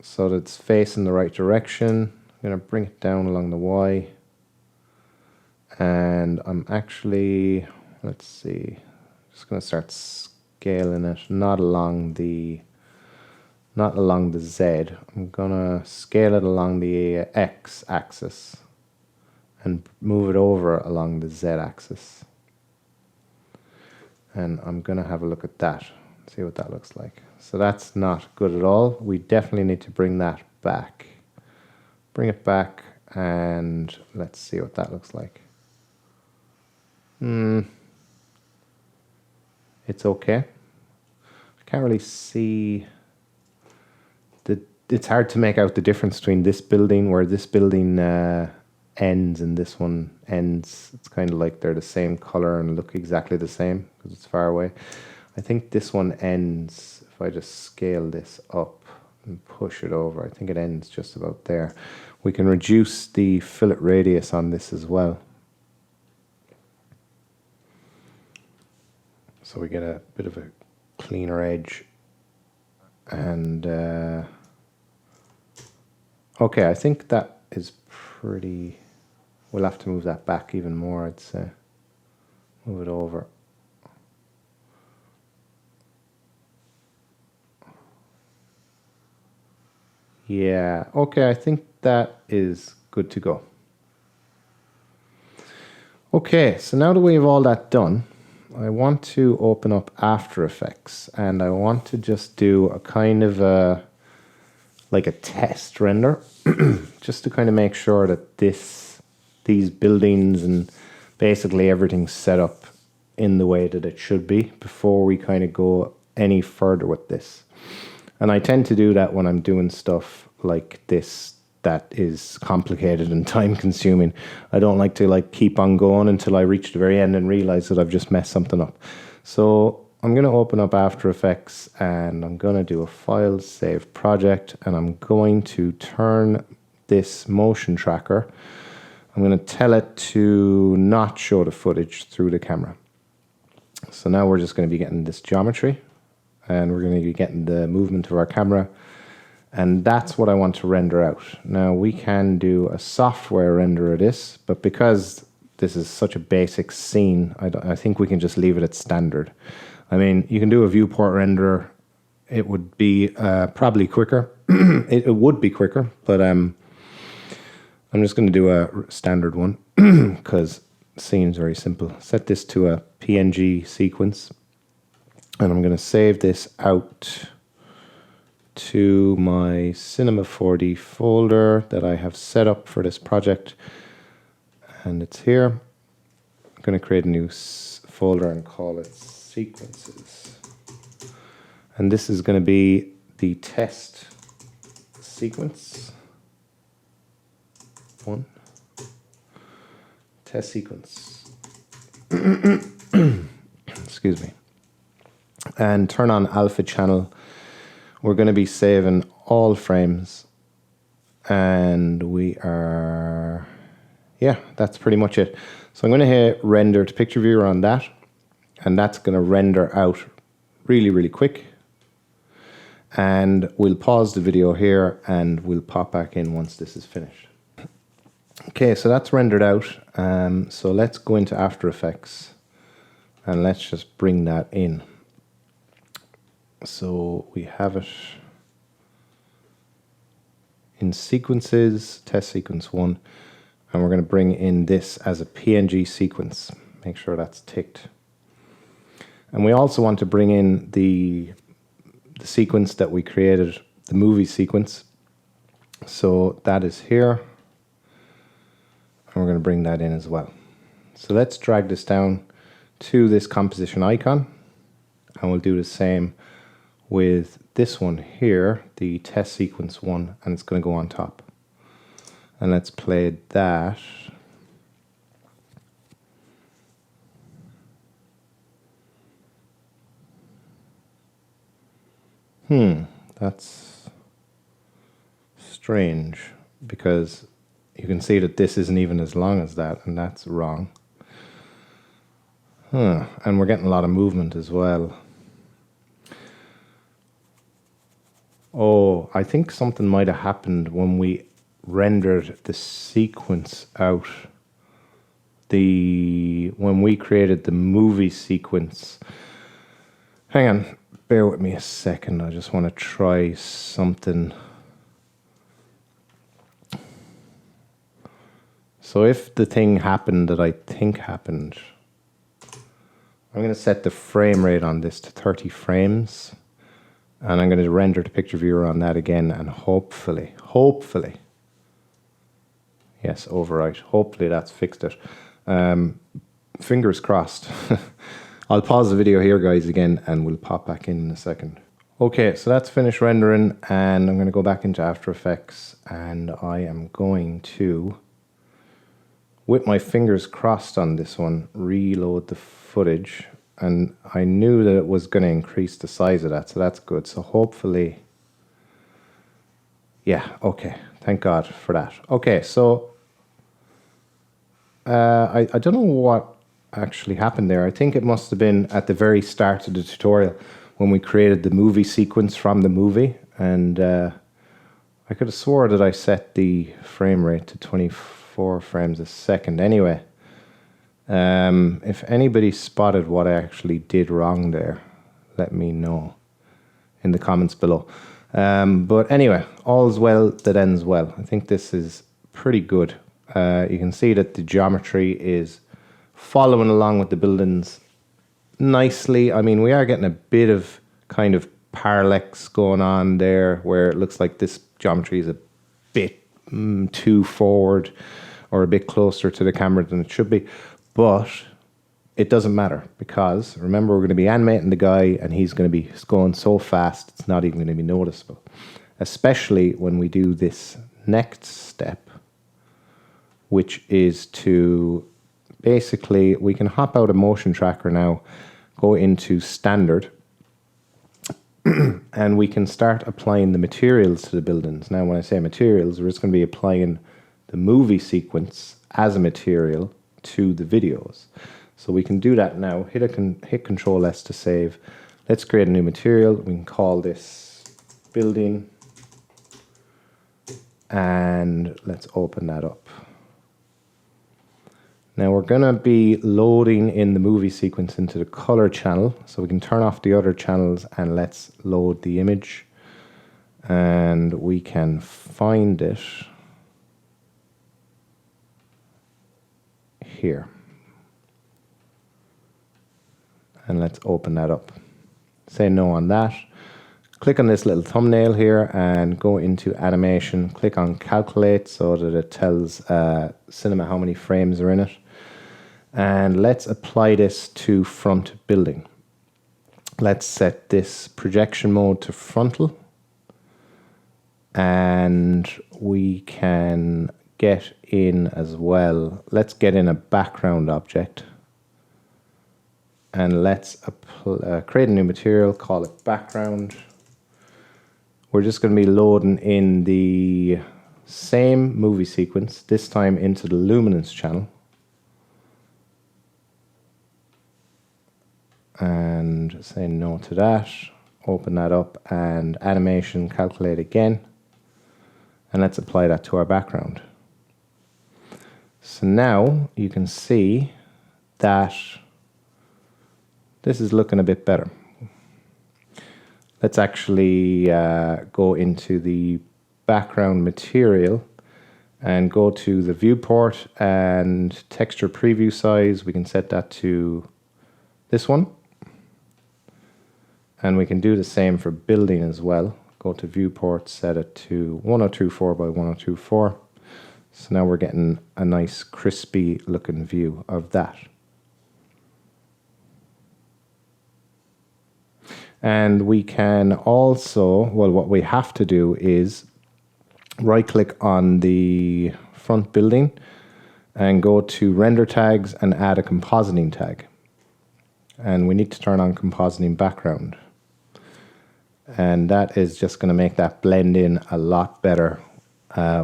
so that it's facing the right direction. I'm going to bring it down along the Y. And I'm actually, let's see, just going to start scaling it, not along the Z. I'm going to scale it along the X axis and move it over along the Z axis. And I'm going to have a look at that, see what that looks like. So that's not good at all. We definitely need to bring that back. Bring it back and let's see what that looks like. It's okay. I can't really see it's hard to make out the difference between this building, where this building ends and this one ends. It's kind of like they're the same color and look exactly the same because it's far away. I think this one ends, if I just scale this up and push it over, I think it ends just about there. We can reduce the fillet radius on this as well. So we get a bit of a cleaner edge. And okay, I think that is pretty, we'll have to move that back even more, I'd say. Move it over. Yeah, okay, I think that is good to go. Okay, so now that we have all that done, I want to open up After Effects and I want to just do a kind of like a test render just to kind of make sure that these buildings and basically everything's set up in the way that it should be before we kind of go any further with this. And I tend to do that when I'm doing stuff like this that is complicated and time consuming. I don't like to like keep on going until I reach the very end and realize that I've just messed something up. So I'm going to open up After Effects and I'm going to do a file save project and I'm going to turn this motion tracker. I'm going to tell it to not show the footage through the camera. So now we're just going to be getting this geometry and we're going to be getting the movement of our camera. And that's what I want to render out. Now we can do a software render of this, but because this is such a basic scene, I think we can just leave it at standard. I mean, you can do a viewport render. It would be probably quicker. It would be quicker, but I'm just going to do a standard one because the scene's very simple. Set this to a PNG sequence, and I'm going to save this out to my Cinema 4D folder that I have set up for this project, and it's here. I'm going to create a new folder and call it Sequences, and this is going to be the test sequence. 1. Test sequence. Excuse me. And turn on alpha channel. We're going to be saving all frames. And we are... yeah, that's pretty much it. So I'm going to hit render to picture viewer on that. And that's going to render out really, really quick. And we'll pause the video here and we'll pop back in once this is finished. Okay, so that's rendered out. So let's go into After Effects and let's just bring that in. So we have it in sequences, test sequence 1, and we're going to bring in this as a PNG sequence. Make sure that's ticked. And we also want to bring in the sequence that we created, the movie sequence. So that is here. And we're going to bring that in as well. So let's drag this down to this composition icon. And we'll do the same with this one here, the test sequence 1, and it's going to go on top. And let's play that. That's strange, because you can see that this isn't even as long as that, and that's wrong. And we're getting a lot of movement as well. Oh, I think something might have happened when we rendered the sequence out. When we created the movie sequence. Hang on, bear with me a second. I just want to try something. So if the thing happened that I think happened, I'm going to set the frame rate on this to 30 frames. And I'm going to render the picture viewer on that again, and hopefully, yes, overwrite. Hopefully that's fixed it. Fingers crossed. I'll pause the video here, guys, again, and we'll pop back in a second. Okay, so that's finished rendering, and I'm going to go back into After Effects, and I am going to, with my fingers crossed on this one, reload the footage. And I knew that it was going to increase the size of that, so that's good. So hopefully, yeah, okay. Thank God for that. Okay, so I don't know what actually happened there. I think it must have been at the very start of the tutorial when we created the movie sequence from the movie. And I could have swore that I set the frame rate to 24 frames a second. Anyway. If anybody spotted what I actually did wrong there, let me know in the comments below. But anyway, all's well that ends well. I think this is pretty good. You can see that the geometry is following along with the buildings nicely. I mean, we are getting a bit of kind of parallax going on there, where it looks like this geometry is a bit too forward or a bit closer to the camera than it should be. But it doesn't matter, because remember, we're going to be animating the guy and he's going to be going so fast it's not even going to be noticeable. Especially when we do this next step, which is to basically, we can hop out of motion tracker now, go into standard, and we can start applying the materials to the buildings. Now, when I say materials, we're just going to be applying the movie sequence as a material to the videos. So we can do that now. Hit Control S to save. Let's create a new material. We can call this building, and let's open that up. Now we're going to be loading in the movie sequence into the color channel, so we can turn off the other channels and let's load the image, and we can find it here. And let's open that up. Say no on that. Click on this little thumbnail here and go into animation. Click on calculate so that it tells Cinema how many frames are in it. And let's apply this to front building. Let's set this projection mode to frontal. And we can get in as well. Let's get in a background object. And let's create a new material, call it background. We're just going to be loading in the same movie sequence, this time into the luminance channel. And say no to that. Open that up and animation, calculate again. And let's apply that to our background. So now you can see that this is looking a bit better. Let's actually go into the background material and go to the viewport and texture preview size. We can set that to this one. And we can do the same for building as well. Go to viewport, set it to 1024 by 1024. So now we're getting a nice crispy looking view of that. And we can also, well, what we have to do is right click on the front building and go to render tags and add a compositing tag. And we need to turn on compositing background. And that is just going to make that blend in a lot better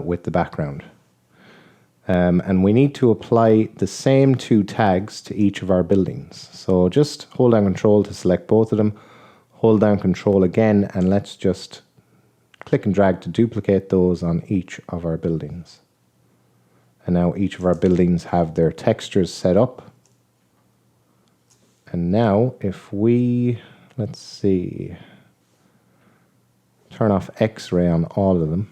with the background. And we need to apply the same two tags to each of our buildings. So just hold down Control to select both of them. Hold down Control again, and let's just click and drag to duplicate those on each of our buildings. And now each of our buildings have their textures set up. And now if we, let's see, turn off X-ray on all of them.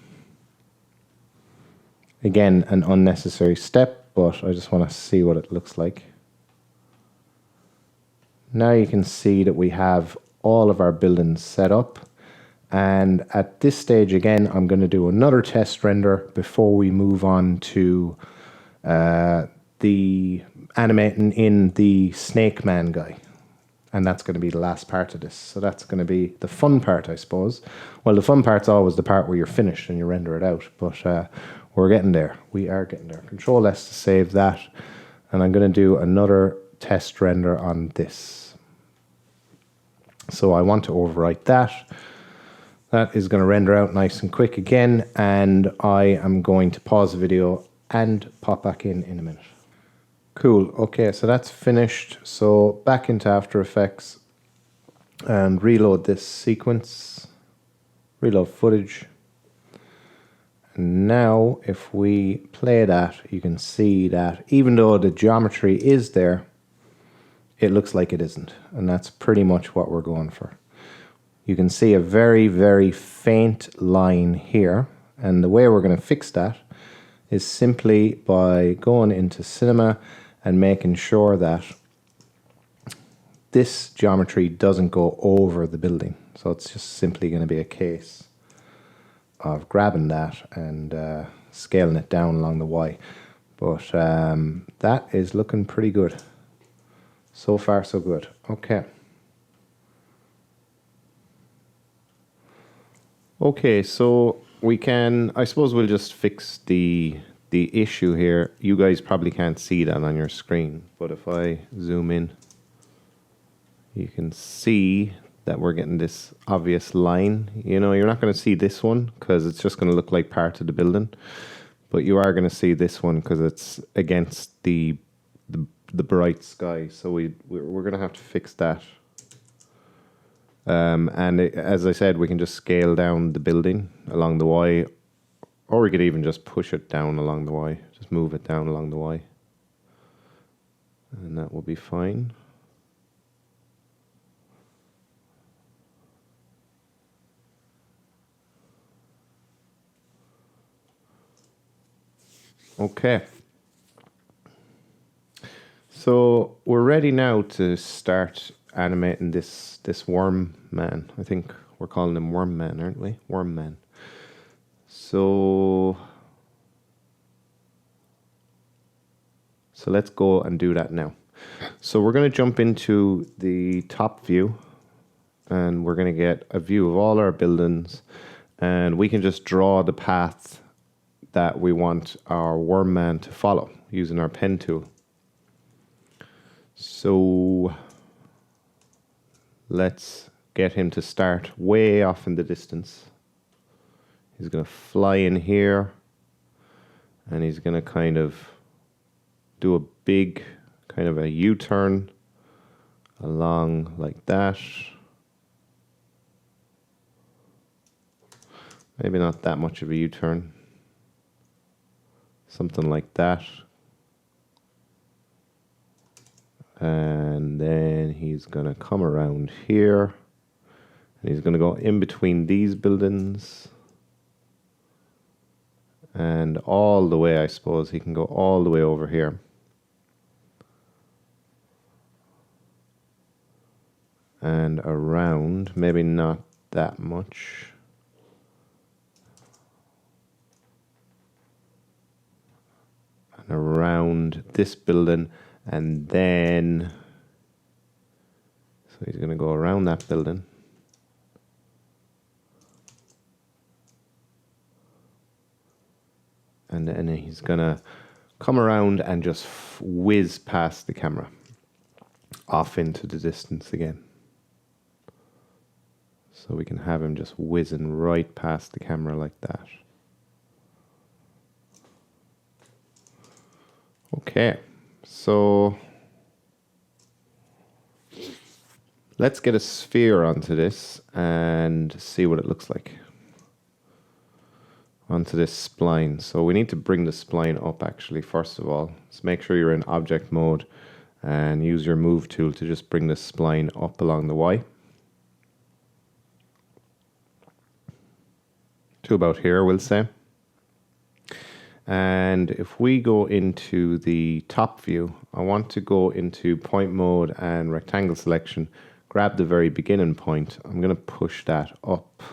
Again, an unnecessary step, but I just want to see what it looks like. Now you can see that we have all of our buildings set up. And at this stage, again, I'm going to do another test render before we move on to the animating in the Snake Man guy. And that's going to be the last part of this. So that's going to be the fun part, I suppose. Well, the fun part's always the part where you're finished and you render it out. But we're getting there. We are getting there. Control S to save that. And I'm going to do another test render on this. So I want to overwrite that. That is going to render out nice and quick again. And I am going to pause the video and pop back in a minute. Cool. Okay, so that's finished. So back into After Effects and reload this sequence. Reload footage. And now if we play that, you can see that even though the geometry is there, it looks like it isn't. And that's pretty much what we're going for. You can see a very, very faint line here. And the way we're going to fix that is simply by going into Cinema and making sure that this geometry doesn't go over the building. So it's just simply going to be a case of grabbing that and scaling it down along the Y. But that is looking pretty good. So far, so good. Okay. Okay, so we can, I suppose we'll just fix the issue here. You guys probably can't see that on your screen, but if I zoom in, you can see that we're getting this obvious line. You know, you're not going to see this one because it's just going to look like part of the building, but you are going to see this one because it's against the bright sky. So we're going to have to fix that. As I said, we can just scale down the building along the Y, or we could even just push it down along the Y. Just move it down along the Y. And that will be fine. Okay. So we're ready now to start animating this worm man. I think we're calling him Worm Man, aren't we? Worm Man. So let's go and do that now. So we're going to jump into the top view and we're going to get a view of all our buildings, and we can just draw the path that we want our worm man to follow using our pen tool. So let's get him to start way off in the distance. He's going to fly in here, and he's going to kind of do a big kind of a U-turn along like that. Maybe not that much of a U-turn. Something like that. And then he's going to come around here. And he's going to go in between these buildings. And all the way, I suppose, he can go all the way over here. And around, maybe not that much. And around this building, and then, so he's going to go around that building. And then he's going to come around and just whiz past the camera, off into the distance again. So we can have him just whizzing right past the camera like that. Okay, so let's get a sphere onto this and see what it looks like. Onto this spline. So we need to bring the spline up actually, first of all. Let's make sure you're in object mode and use your move tool to just bring the spline up along the Y. To about here, we'll say. And if we go into the top view, I want to go into point mode and rectangle selection, grab the very beginning point. I'm going to push that up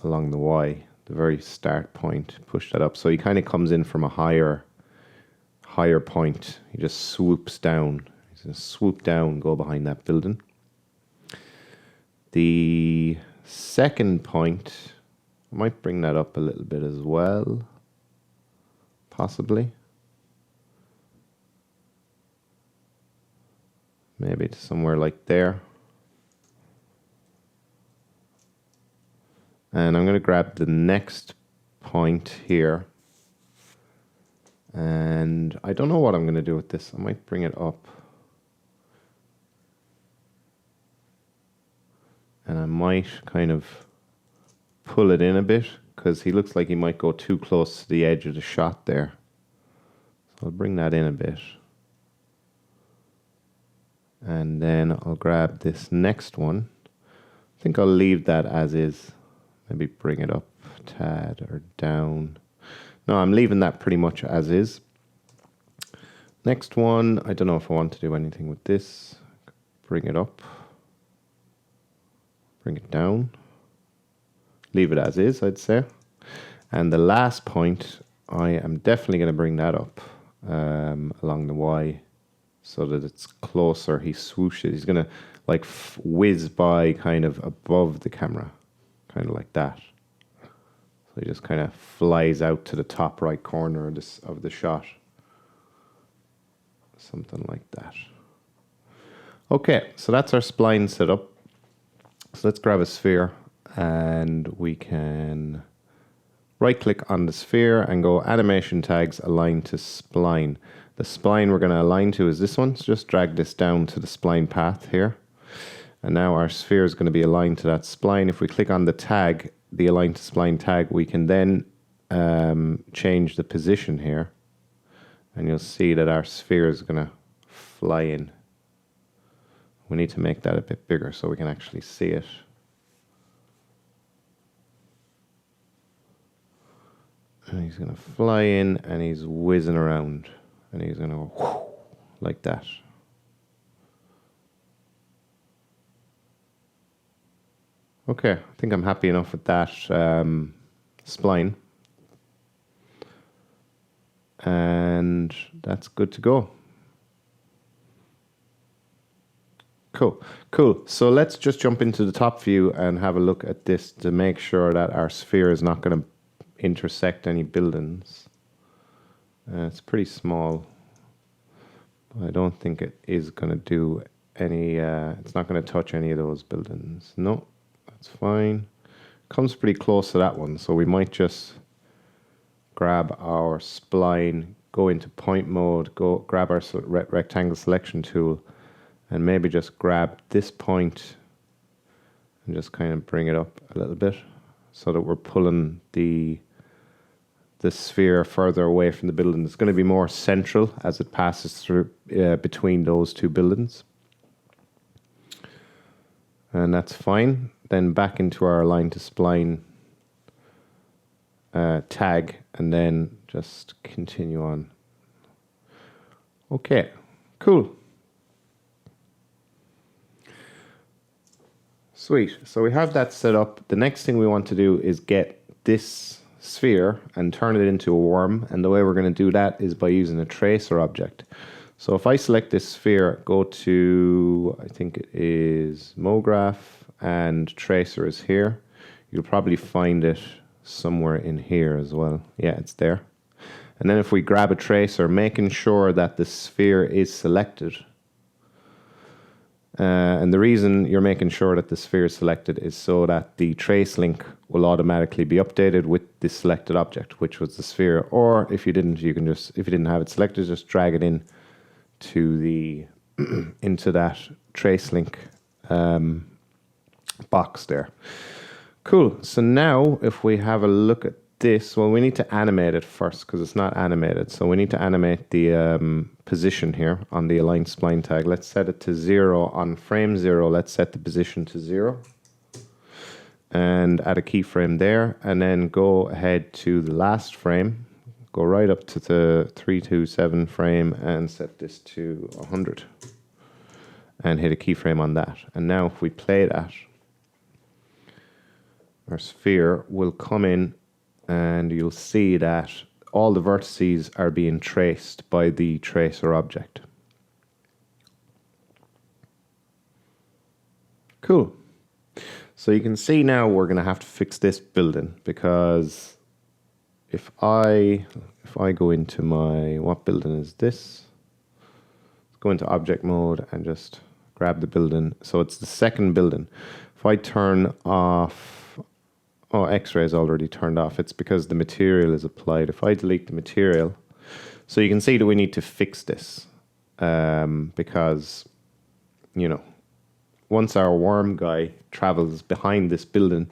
along the Y, the very start point, push that up. So he kind of comes in from a higher point. He just swoops down. He's going to swoop down, go behind that building. The second point, I might bring that up a little bit as well. Possibly. Maybe to somewhere like there. And I'm going to grab the next point here. And I don't know what I'm going to do with this. I might bring it up. And I might kind of pull it in a bit, because he looks like he might go too close to the edge of the shot there. So I'll bring that in a bit. And then I'll grab this next one. I think I'll leave that as is. Maybe bring it up a tad or down. No, I'm leaving that pretty much as is. Next one, I don't know if I want to do anything with this. Bring it up. Bring it down. Leave it as is, I'd say. And the last point, I am definitely going to bring that up along the Y so that it's closer. He swooshes. He's going to like whiz by kind of above the camera, kind of like that. So he just kind of flies out to the top right corner of the shot. Something like that. Okay, so that's our spline set up. So let's grab a sphere. And we can right click on the sphere and go animation tags align to spline. The spline we're going to align to is this one. So just drag this down to the spline path here. And now our sphere is going to be aligned to that spline. If we click on the tag, the align to spline tag, we can then change the position here. And you'll see that our sphere is going to fly in. We need to make that a bit bigger so we can actually see it. And he's going to fly in and he's whizzing around. And he's going to go whoosh, like that. Okay, I think I'm happy enough with that spline. And that's good to go. Cool. So let's just jump into the top view and have a look at this to make sure that our sphere is not going to intersect any buildings. It's pretty small. I don't think it is going to do any, it's not going to touch any of those buildings. No, that's fine. Comes pretty close to that one, so we might just grab our spline, go into point mode, go grab our rectangle selection tool, and maybe just grab this point and just kind of bring it up a little bit so that we're pulling the sphere further away from the building. It's going to be more central as it passes through between those two buildings. And that's fine. Then back into our align to spline tag, and then just continue on. Okay, cool. Sweet. So we have that set up. The next thing we want to do is get this sphere and turn it into a worm. And the way we're going to do that is by using a tracer object. So if I select this sphere, go to, I think it is MoGraph, and tracer is here. You'll probably find it somewhere in here as well. Yeah, it's there. And then if we grab a tracer, making sure that the sphere is selected. And the reason you're making sure that the sphere is selected is so that the trace link will automatically be updated with the selected object, which was the sphere. Or if you didn't, you can just, if you didn't have it selected, just drag it in to the into that trace link box there. Cool. So now if we have a look at this, well, we need to animate it first because it's not animated. So we need to animate the position here on the align spline tag. Let's set it to 0 on frame 0. Let's set the position to 0 and add a keyframe there, and then go ahead to the last frame. Go right up to the 327 frame and set this to 100 and hit a keyframe on that. And now if we play that, our sphere will come in and you'll see that all the vertices are being traced by the tracer object. Cool. So you can see now we're going to have to fix this building, because if I go into my, what building is this? Let's go into object mode and just grab the building. So it's the second building. If I turn off, oh, X-ray is already turned off. It's because the material is applied. If I delete the material, so you can see that we need to fix this because, you know, once our worm guy travels behind this building,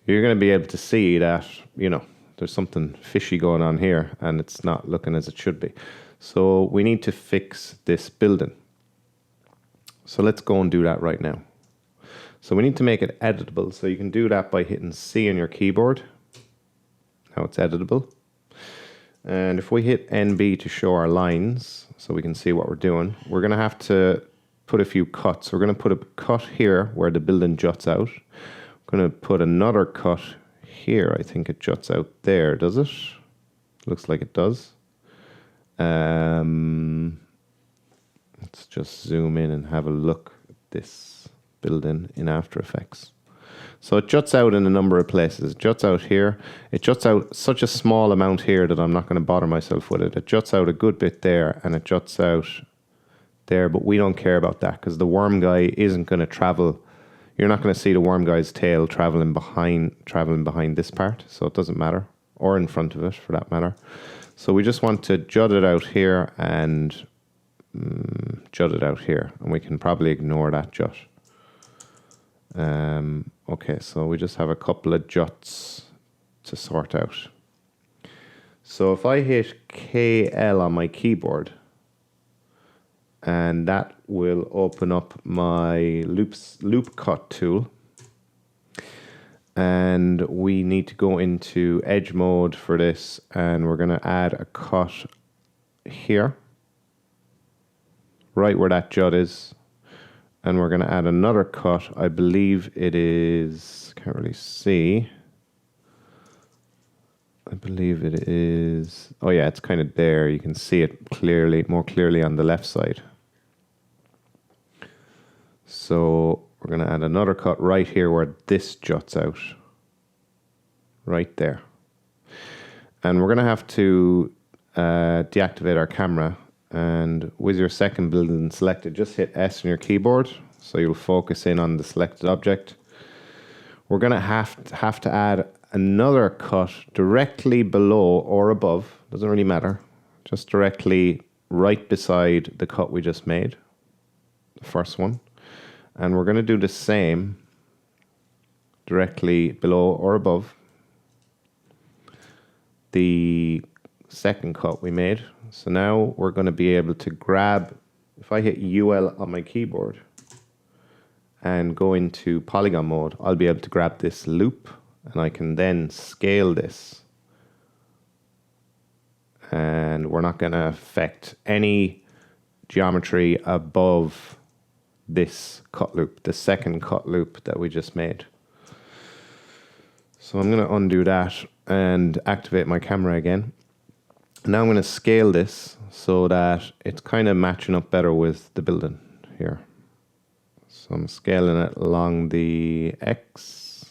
you're going to be able to see that, you know, there's something fishy going on here and it's not looking as it should be. So we need to fix this building. So let's go and do that right now. So we need to make it editable. So you can do that by hitting C on your keyboard. Now it's editable. And if we hit NB to show our lines, so we can see what we're doing, we're going to have to put a few cuts. We're going to put a cut here where the building juts out. We're going to put another cut here. I think it juts out there, does it? Looks like it does. Let's just zoom in and have a look at this building in After Effects. So it juts out in a number of places. It juts out here. It juts out such a small amount here that I'm not going to bother myself with it. It juts out a good bit there, and it juts out there, but we don't care about that because the worm guy isn't going to travel. You're not going to see the worm guy's tail traveling behind this part, so it doesn't matter, or in front of it for that matter. So we just want to jut it out here and jut it out here, and we can probably ignore that jut. Okay, so we just have a couple of juts to sort out. So if I hit KL on my keyboard, and that will open up my loop cut tool, and we need to go into edge mode for this, and we're going to add a cut here, right where that jut is. And we're going to add another cut. I believe it is, can't really see. I believe it is, oh yeah, it's kind of there. You can see it clearly, more clearly on the left side. So we're going to add another cut right here where this juts out. Right there. And we're going to have to deactivate our camera. And with your second building selected, just hit S on your keyboard so you'll focus in on the selected object. We're going to have to add another cut directly below or above, doesn't really matter, just directly right beside the cut we just made, the first one. And we're going to do the same directly below or above the second cut we made. So now we're going to be able to grab, if I hit UL on my keyboard and go into polygon mode, I'll be able to grab this loop and I can then scale this. And we're not going to affect any geometry above this cut loop, the second cut loop that we just made. So I'm going to undo that and activate my camera again. Now I'm going to scale this so that it's kind of matching up better with the building here. So I'm scaling it along the X.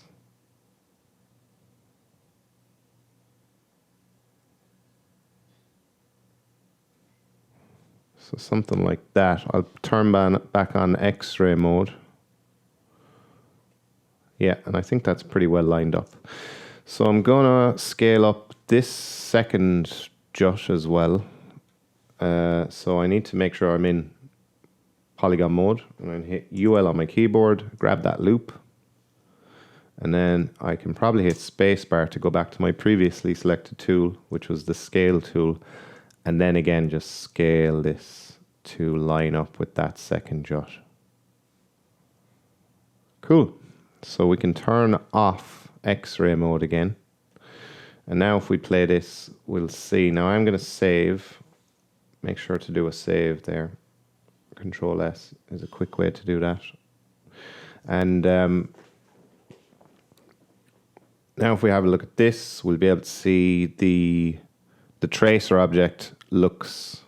So something like that. I'll turn back on X-ray mode. Yeah, and I think that's pretty well lined up. So I'm gonna scale up this second jut as well. So I need to make sure I'm in polygon mode. I'm gonna hit UL on my keyboard, grab that loop, and then I can probably hit spacebar to go back to my previously selected tool, which was the scale tool, and then again just scale this to line up with that second jut. Cool. So we can turn off X-ray mode again. And now if we play this, we'll see. Now I'm going to save. Make sure to do a save there. Control S is a quick way to do that. And now if we have a look at this, we'll be able to see the tracer object looks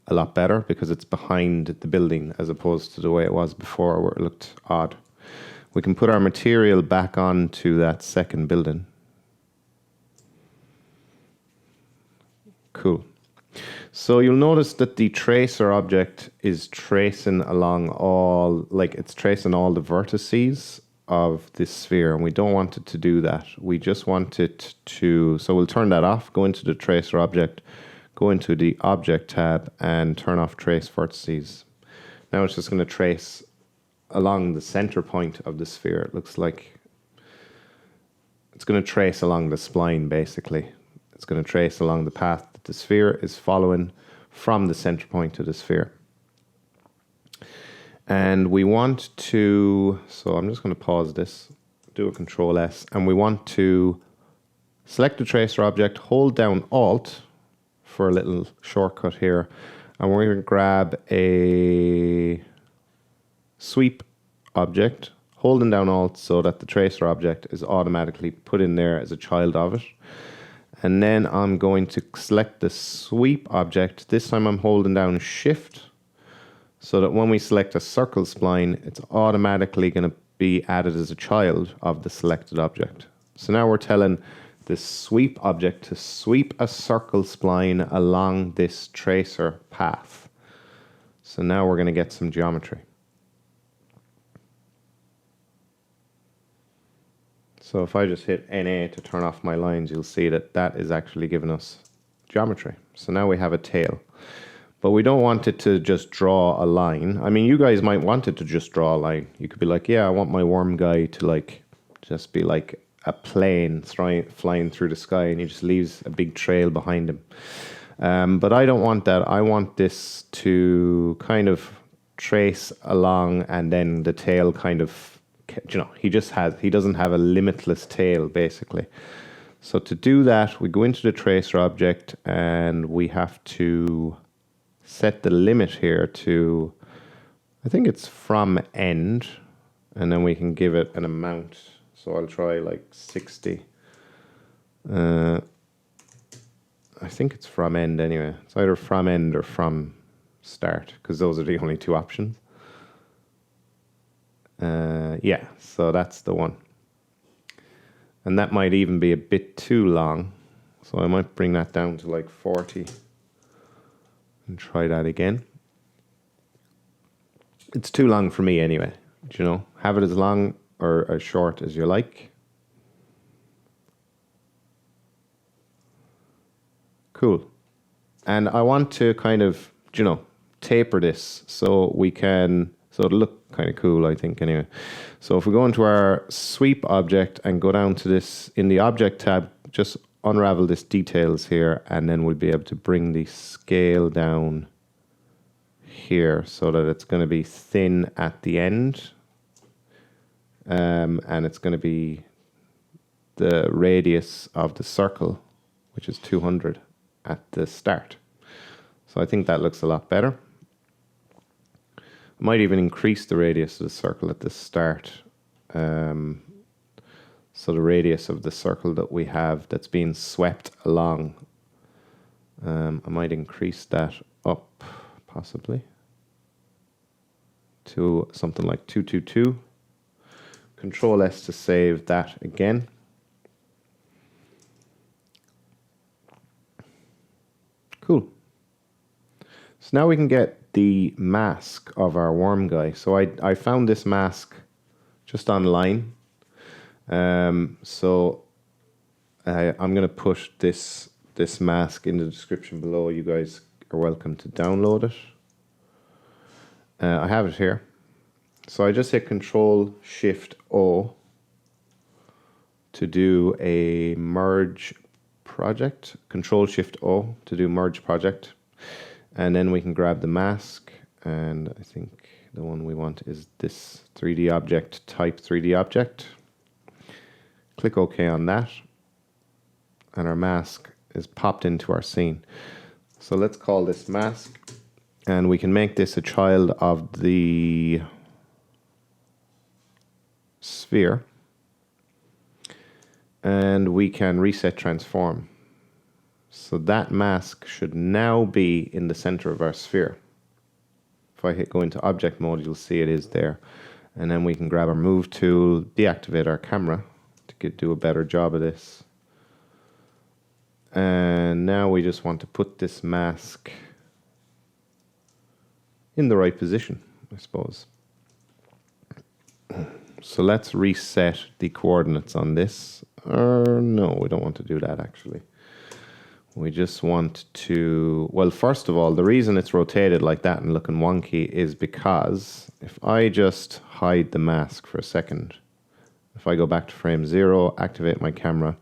a lot better because it's behind the building as opposed to the way it was before where it looked odd. We can put our material back onto that second building. Cool. So you'll notice that the tracer object is tracing along all, like it's tracing all the vertices of this sphere, and we don't want it to do that. We just want it to, so we'll turn that off, go into the tracer object, go into the object tab and turn off trace vertices. Now it's just going to trace along the center point of the sphere. It looks like it's going to trace along the spline basically. It's going to trace along the path that the sphere is following from the center point of the sphere. And we want to, so I'm just going to pause this, do a Control S, and we want to select the tracer object, hold down Alt for a little shortcut here, and we're going to grab a sweep object, holding down Alt so that the tracer object is automatically put in there as a child of it. And then I'm going to select the sweep object. This time I'm holding down Shift so that when we select a circle spline, it's automatically going to be added as a child of the selected object. So now we're telling the sweep object to sweep a circle spline along this tracer path. So now we're going to get some geometry. So if I just hit NA to turn off my lines, you'll see that that is actually giving us geometry. So now we have a tail. But we don't want it to just draw a line. I mean, you guys might want it to just draw a line. You could be like, yeah, I want my worm guy to like just be like a plane flying through the sky, and he just leaves a big trail behind him. But I don't want that. I want this to kind of trace along, and then the tail kind of, you know, he doesn't have a limitless tail basically. So to do that, we go into the tracer object and we have to set the limit here to, I think it's from end, and then we can give it an amount. So I'll try like 60. I think it's from end anyway. It's either from end or from start, because those are the only two options. Yeah, so that's the one. And that might even be a bit too long. So I might bring that down to like 40 and try that again. It's too long for me anyway. You know, have it as long or as short as you like. Cool. And I want to kind of, you know, taper this so we can, so it'll look kind of cool, I think, anyway. So if we go into our sweep object and go down to this, in the object tab, just unravel this details here, and then we'll be able to bring the scale down here so that it's going to be thin at the end. And it's going to be the radius of the circle, which is 200 at the start. So I think that looks a lot better. I might even increase the radius of the circle at the start. So the radius of the circle that we have that's being swept along, I might increase that up possibly to something like 222. Control S to save that again. Cool. So now we can get the mask of our worm guy. So I found this mask just online. So I'm going to push this mask in the description below. You guys are welcome to download it. I have it here. So I just hit Control Shift O to do a merge project. Control Shift O to do merge project. And then we can grab the mask. And I think the one we want is this 3D object, type 3D object. Click OK on that. And our mask is popped into our scene. So let's call this mask. And we can make this a child of the sphere. And we can reset transform. So that mask should now be in the center of our sphere. If I go into object mode, you'll see it is there. And then we can grab our move tool, deactivate our camera to do a better job of this. And now we just want to put this mask in the right position, I suppose. So let's reset the coordinates on this. No, we don't want to do that actually. We just want to, well, first of all, the reason it's rotated like that and looking wonky is because if I just hide the mask for a second, if I go back to frame 0, activate my camera,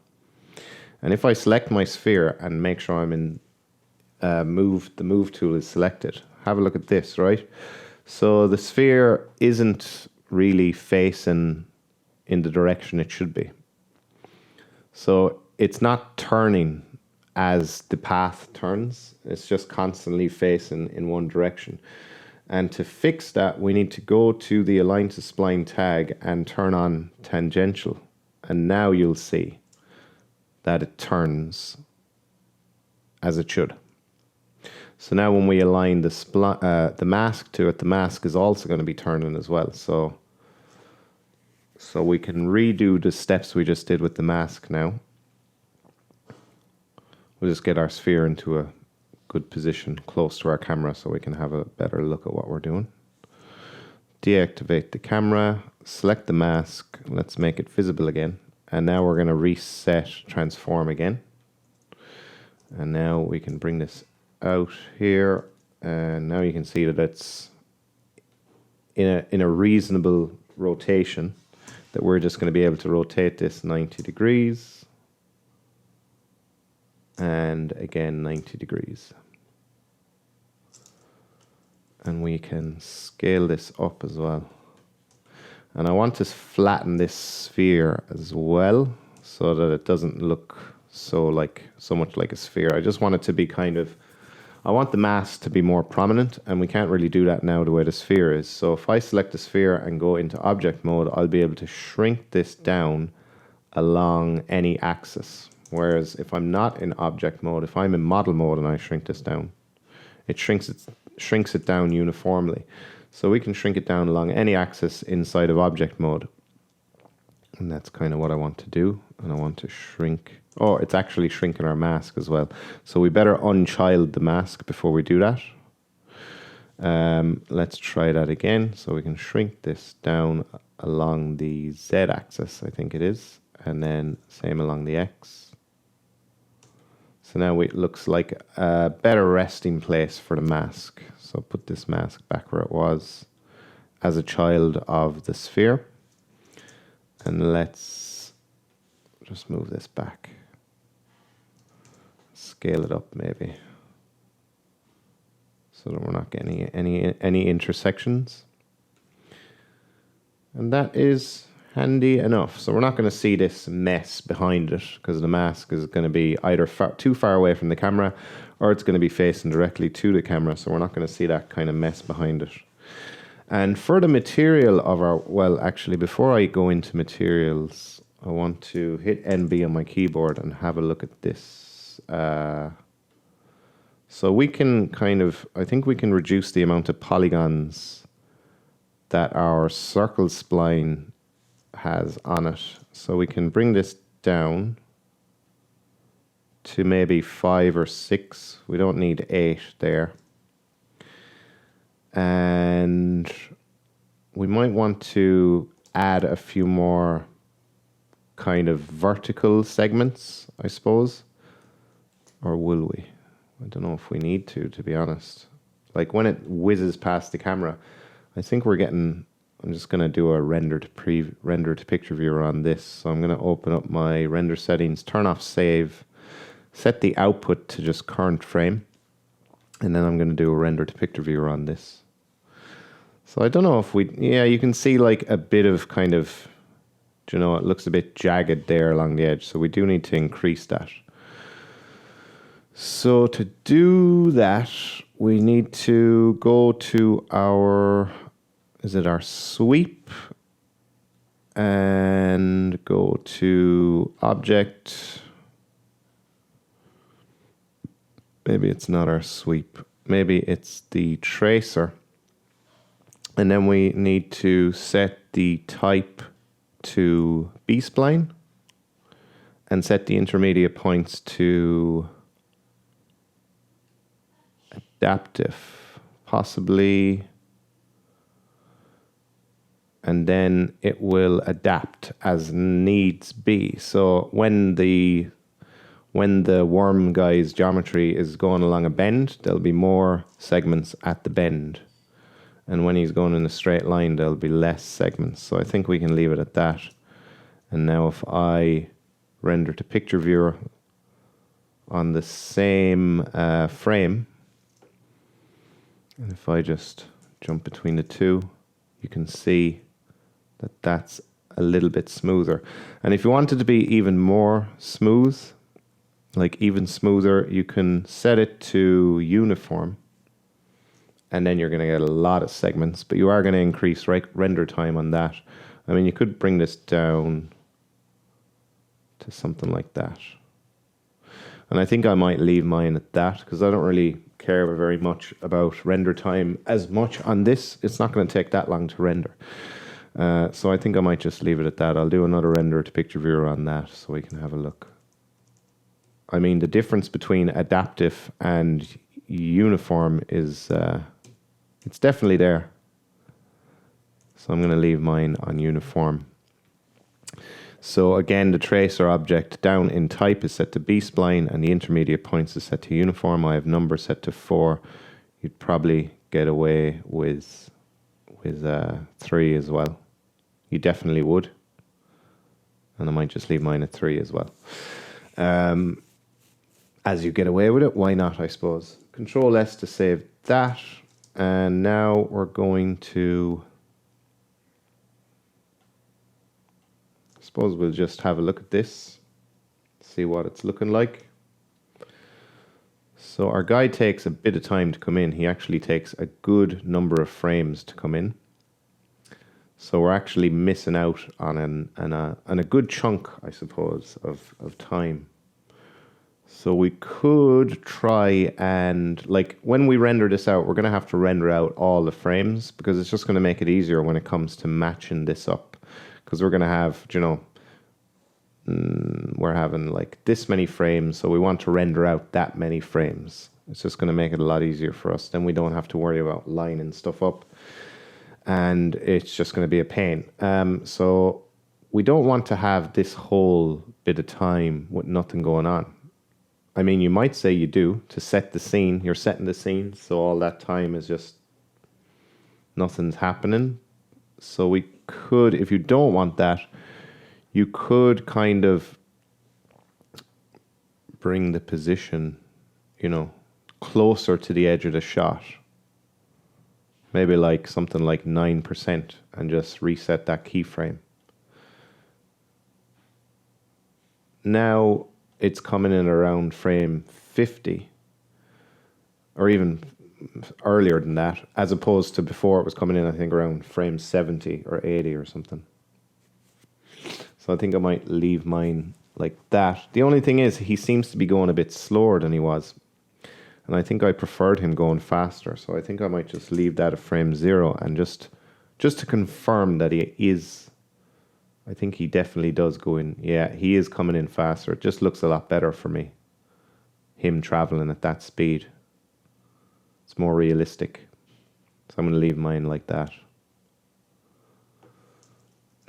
and if I select my sphere and make sure I'm in the move tool is selected, have a look at this, right? So the sphere isn't really facing in the direction it should be. So it's not turning as the path turns. It's just constantly facing in one direction. And to fix that, we need to go to the Align to Spline tag and turn on tangential. And now you'll see that it turns as it should. So now when we align the mask to it, the mask is also going to be turning as well. So we can redo the steps we just did with the mask now. We'll just get our sphere into a good position close to our camera so we can have a better look at what we're doing. Deactivate the camera, select the mask, let's make it visible again. And now we're going to reset transform again. And now we can bring this out here, and now you can see that it's in a reasonable rotation, that we're just going to be able to rotate this 90 degrees. And again 90 degrees. And we can scale this up as well. And I want to flatten this sphere as well so that it doesn't look so much like a sphere. I just want it to be I want the mask to be more prominent, and we can't really do that now the way the sphere is. So if I select the sphere and go into object mode, I'll be able to shrink this down along any axis. Whereas if I'm not in object mode, if I'm in model mode and I shrink this down, it shrinks it down uniformly. So we can shrink it down along any axis inside of object mode. And that's kind of what I want to do. And I want to shrink. Oh, it's actually shrinking our mask as well. So we better unchild the mask before we do that. Let's try that again. So we can shrink this down along the Z axis, I think it is. And then same along the X. So now it looks like a better resting place for the mask. So put this mask back where it was as a child of the sphere. And let's just move this back. Scale it up maybe, so that we're not getting any intersections. And that is handy enough. So we're not going to see this mess behind it because the mask is going to be either too far away from the camera or it's going to be facing directly to the camera. So we're not going to see that kind of mess behind it. And for the material of our, well, actually, before I go into materials, I want to hit NB on my keyboard and have a look at this. So we can kind of, I think we can reduce the amount of polygons that our circle spline has on it. So we can bring this down to maybe 5 or 6. We don't need 8 there. And we might want to add a few more kind of vertical segments, I suppose. Or will we? I don't know if we need to be honest. Like when it whizzes past the camera, I think we're getting, I'm just going to do a render to picture viewer on this. So I'm going to open up my render settings, turn off save, set the output to just current frame. And then I'm going to do a render to picture viewer on this. So I don't know if we, yeah, you can see like a bit of kind of, you know, it looks a bit jagged there along the edge. So we do need to increase that. So to do that, we need to go to our, is it our sweep? And go to object. Maybe it's not our sweep. Maybe it's the tracer. And then we need to set the type to B-spline and set the intermediate points to adaptive, possibly, and then it will adapt as needs be. So when the worm guy's geometry is going along a bend, there'll be more segments at the bend. And when he's going in a straight line, there'll be less segments. So I think we can leave it at that. And now if I render to picture viewer on the same frame, and if I just jump between the two, you can see that that's a little bit smoother. And if you want it to be even more smooth, like even smoother, you can set it to uniform. And then you're going to get a lot of segments, but you are going to increase render time on that. I mean, you could bring this down to something like that. And I think I might leave mine at that because I don't really care very much about render time as much on this. It's not going to take that long to render. So I think I might just leave it at that. I'll do another render to picture viewer on that so we can have a look. I mean, the difference between adaptive and uniform is, it's definitely there. So I'm going to leave mine on uniform. So again, the tracer object down in type is set to B-spline and the intermediate points is set to uniform. I have number set to 4. You'd probably get away with 3 as well. You definitely would. And I might just leave mine at 3 as well. As you get away with it, why not, I suppose. Control S to save that. And now we're going to, I suppose we'll just have a look at this, see what it's looking like. So our guy takes a bit of time to come in. He actually takes a good number of frames to come in. So we're actually missing out on a good chunk, I suppose, of time. So we could try and, like, when we render this out, we're going to have to render out all the frames because it's just going to make it easier when it comes to matching this up. Because we're going to have, you know, we're having like this many frames, so we want to render out that many frames. It's just going to make it a lot easier for us. Then we don't have to worry about lining stuff up, and it's just going to be a pain. So we don't want to have this whole bit of time with nothing going on. I mean, you might say you do to set the scene. You're setting the scene, so all that time is just nothing's happening. So we could, if you don't want that, you could kind of bring the position, you know, closer to the edge of the shot. Maybe like something like 9% and just reset that keyframe. Now it's coming in around frame 50 or even earlier than that, as opposed to before it was coming in, I think, around frame 70 or 80 or something. So I think I might leave mine like that. The only thing is he seems to be going a bit slower than he was. And I think I preferred him going faster. So I think I might just leave that at frame 0 and just to confirm that he is, I think he definitely does go in. Yeah, he is coming in faster. It just looks a lot better for me, him traveling at that speed. It's more realistic. So I'm going to leave mine like that.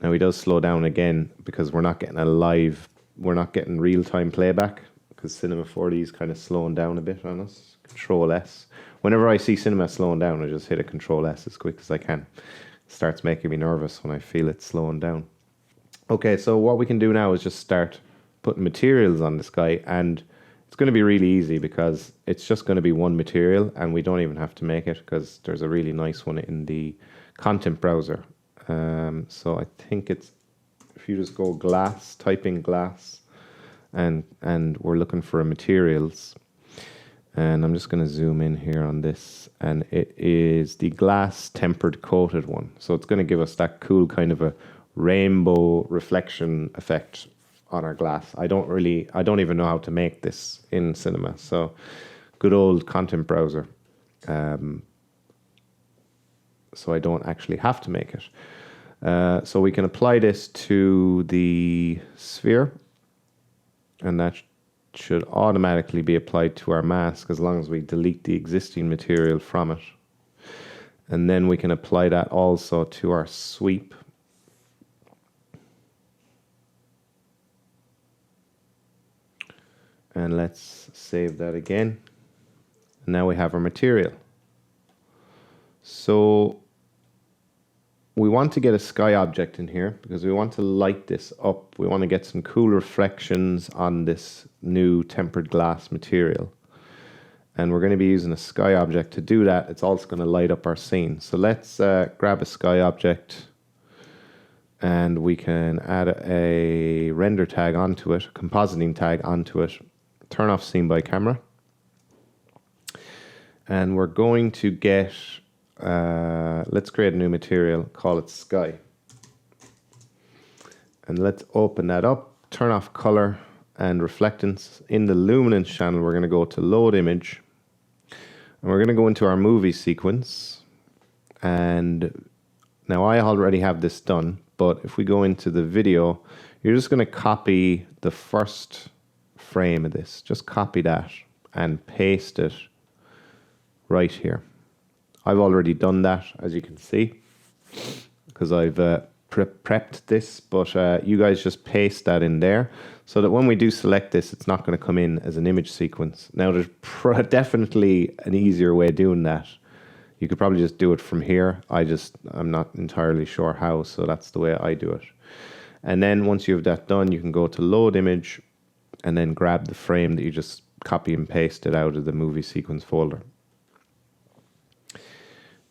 Now he does slow down again because we're not getting real-time playback because Cinema 4D is kind of slowing down a bit on us. Control S. Whenever I see Cinema slowing down, I just hit a Control S as quick as I can. It starts making me nervous when I feel it slowing down. Okay, so what we can do now is just start putting materials on this guy, and it's going to be really easy because it's just going to be one material and we don't even have to make it because there's a really nice one in the content browser. So I think it's, if you just go glass, type in glass, and we're looking for a materials, and I'm just going to zoom in here on this, and it is the glass tempered coated one. So it's going to give us that cool kind of a rainbow reflection effect on our glass. I don't even know how to make this in Cinema. So good old content browser. So I don't actually have to make it. So we can apply this to the sphere, and that should automatically be applied to our mask as long as we delete the existing material from it. And then we can apply that also to our sweep. And let's save that again. And now we have our material. So we want to get a sky object in here because we want to light this up. We want to get some cool reflections on this new tempered glass material. And we're going to be using a sky object to do that. It's also going to light up our scene. So let's grab a sky object, and we can add a render tag onto it, a compositing tag onto it, turn off scene by camera. And we're going to get, let's create a new material, call it sky. And let's open that up, turn off color and reflectance. In the luminance channel, we're going to go to load image. And we're going to go into our movie sequence. And now I already have this done, but if we go into the video, you're just going to copy the first frame of this. Just copy that and paste it right here. I've already done that, as you can see, because I've prepped this, but you guys just paste that in there so that when we do select this, it's not going to come in as an image sequence. Now, there's definitely an easier way of doing that. You could probably just do it from here. I'm not entirely sure how, so that's the way I do it. And then once you have that done, you can go to load image and then grab the frame that you just copy and pasted out of the movie sequence folder.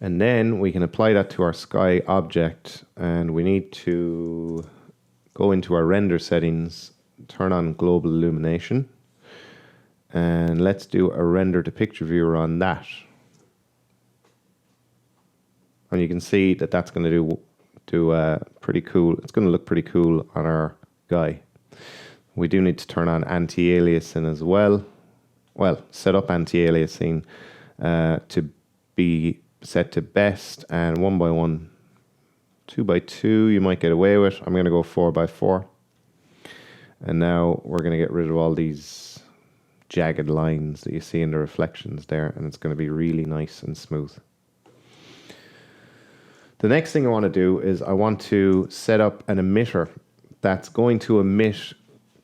And then we can apply that to our sky object, and we need to go into our render settings, turn on global illumination, and let's do a render to picture viewer on that. And you can see that that's going to do pretty cool. It's going to look pretty cool on our guy. We do need to turn on anti-aliasing as well. Well, set up anti-aliasing to be set to best, and 1x1, 2x2 you might get away with. I'm going to go 4x4. And now we're going to get rid of all these jagged lines that you see in the reflections there, and it's going to be really nice and smooth. The next thing I want to do is I want to set up an emitter that's going to emit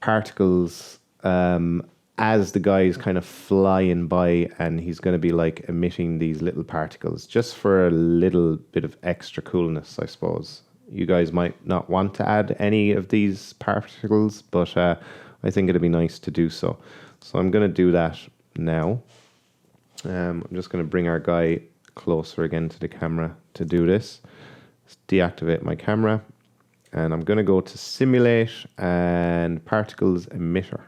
particles as the guy is kind of flying by, and he's going to be like emitting these little particles just for a little bit of extra coolness, I suppose. You guys might not want to add any of these particles, but I think it'd be nice to do so. So I'm going to do that now. I'm just going to bring our guy closer again to the camera to do this. Let's deactivate my camera, and I'm going to go to Simulate and Particles Emitter.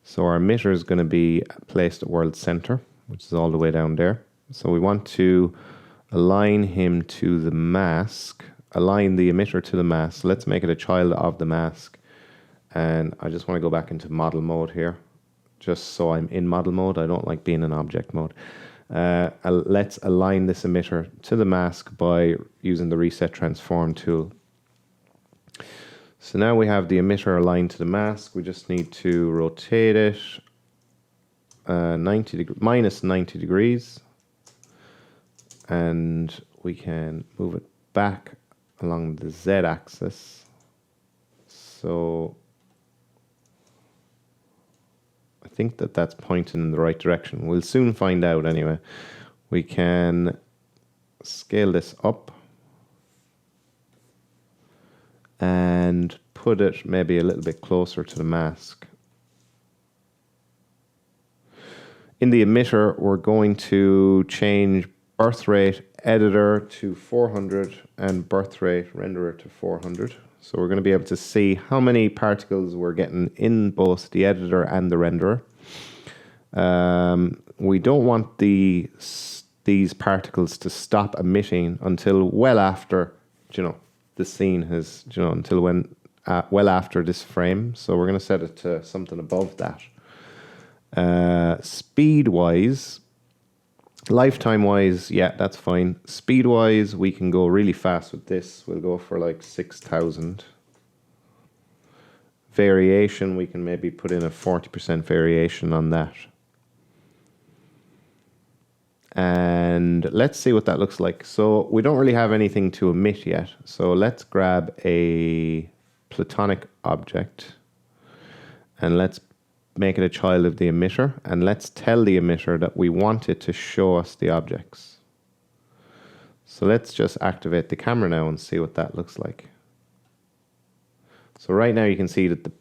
So our emitter is going to be placed at world center, which is all the way down there. So we want to align him to the mask, align the emitter to the mask. So let's make it a child of the mask. And I just want to go back into model mode here, just so I'm in model mode. I don't like being in object mode. Let's align this emitter to the mask by using the Reset Transform tool. So now we have the emitter aligned to the mask. We just need to rotate it minus 90 degrees. And we can move it back along the Z-axis. So I think that that's pointing in the right direction. We'll soon find out anyway. We can scale this up and put it maybe a little bit closer to the mask. In the emitter, we're going to change birth rate editor to 400 and birth rate renderer to 400. So we're going to be able to see how many particles we're getting in both the editor and the renderer. We don't want these particles to stop emitting until well after, the scene has, until when, well after this frame. So we're going to set it to something above that. Speed-wise, lifetime-wise, yeah, that's fine. Speed-wise, we can go really fast with this. We'll go for like 6,000. Variation, we can maybe put in a 40% variation on that. And let's see what that looks like. So we don't really have anything to emit yet. So let's grab a platonic object and let's make it a child of the emitter, and let's tell the emitter that we want it to show us the objects. So let's just activate the camera now and see what that looks like. So right now you can see that the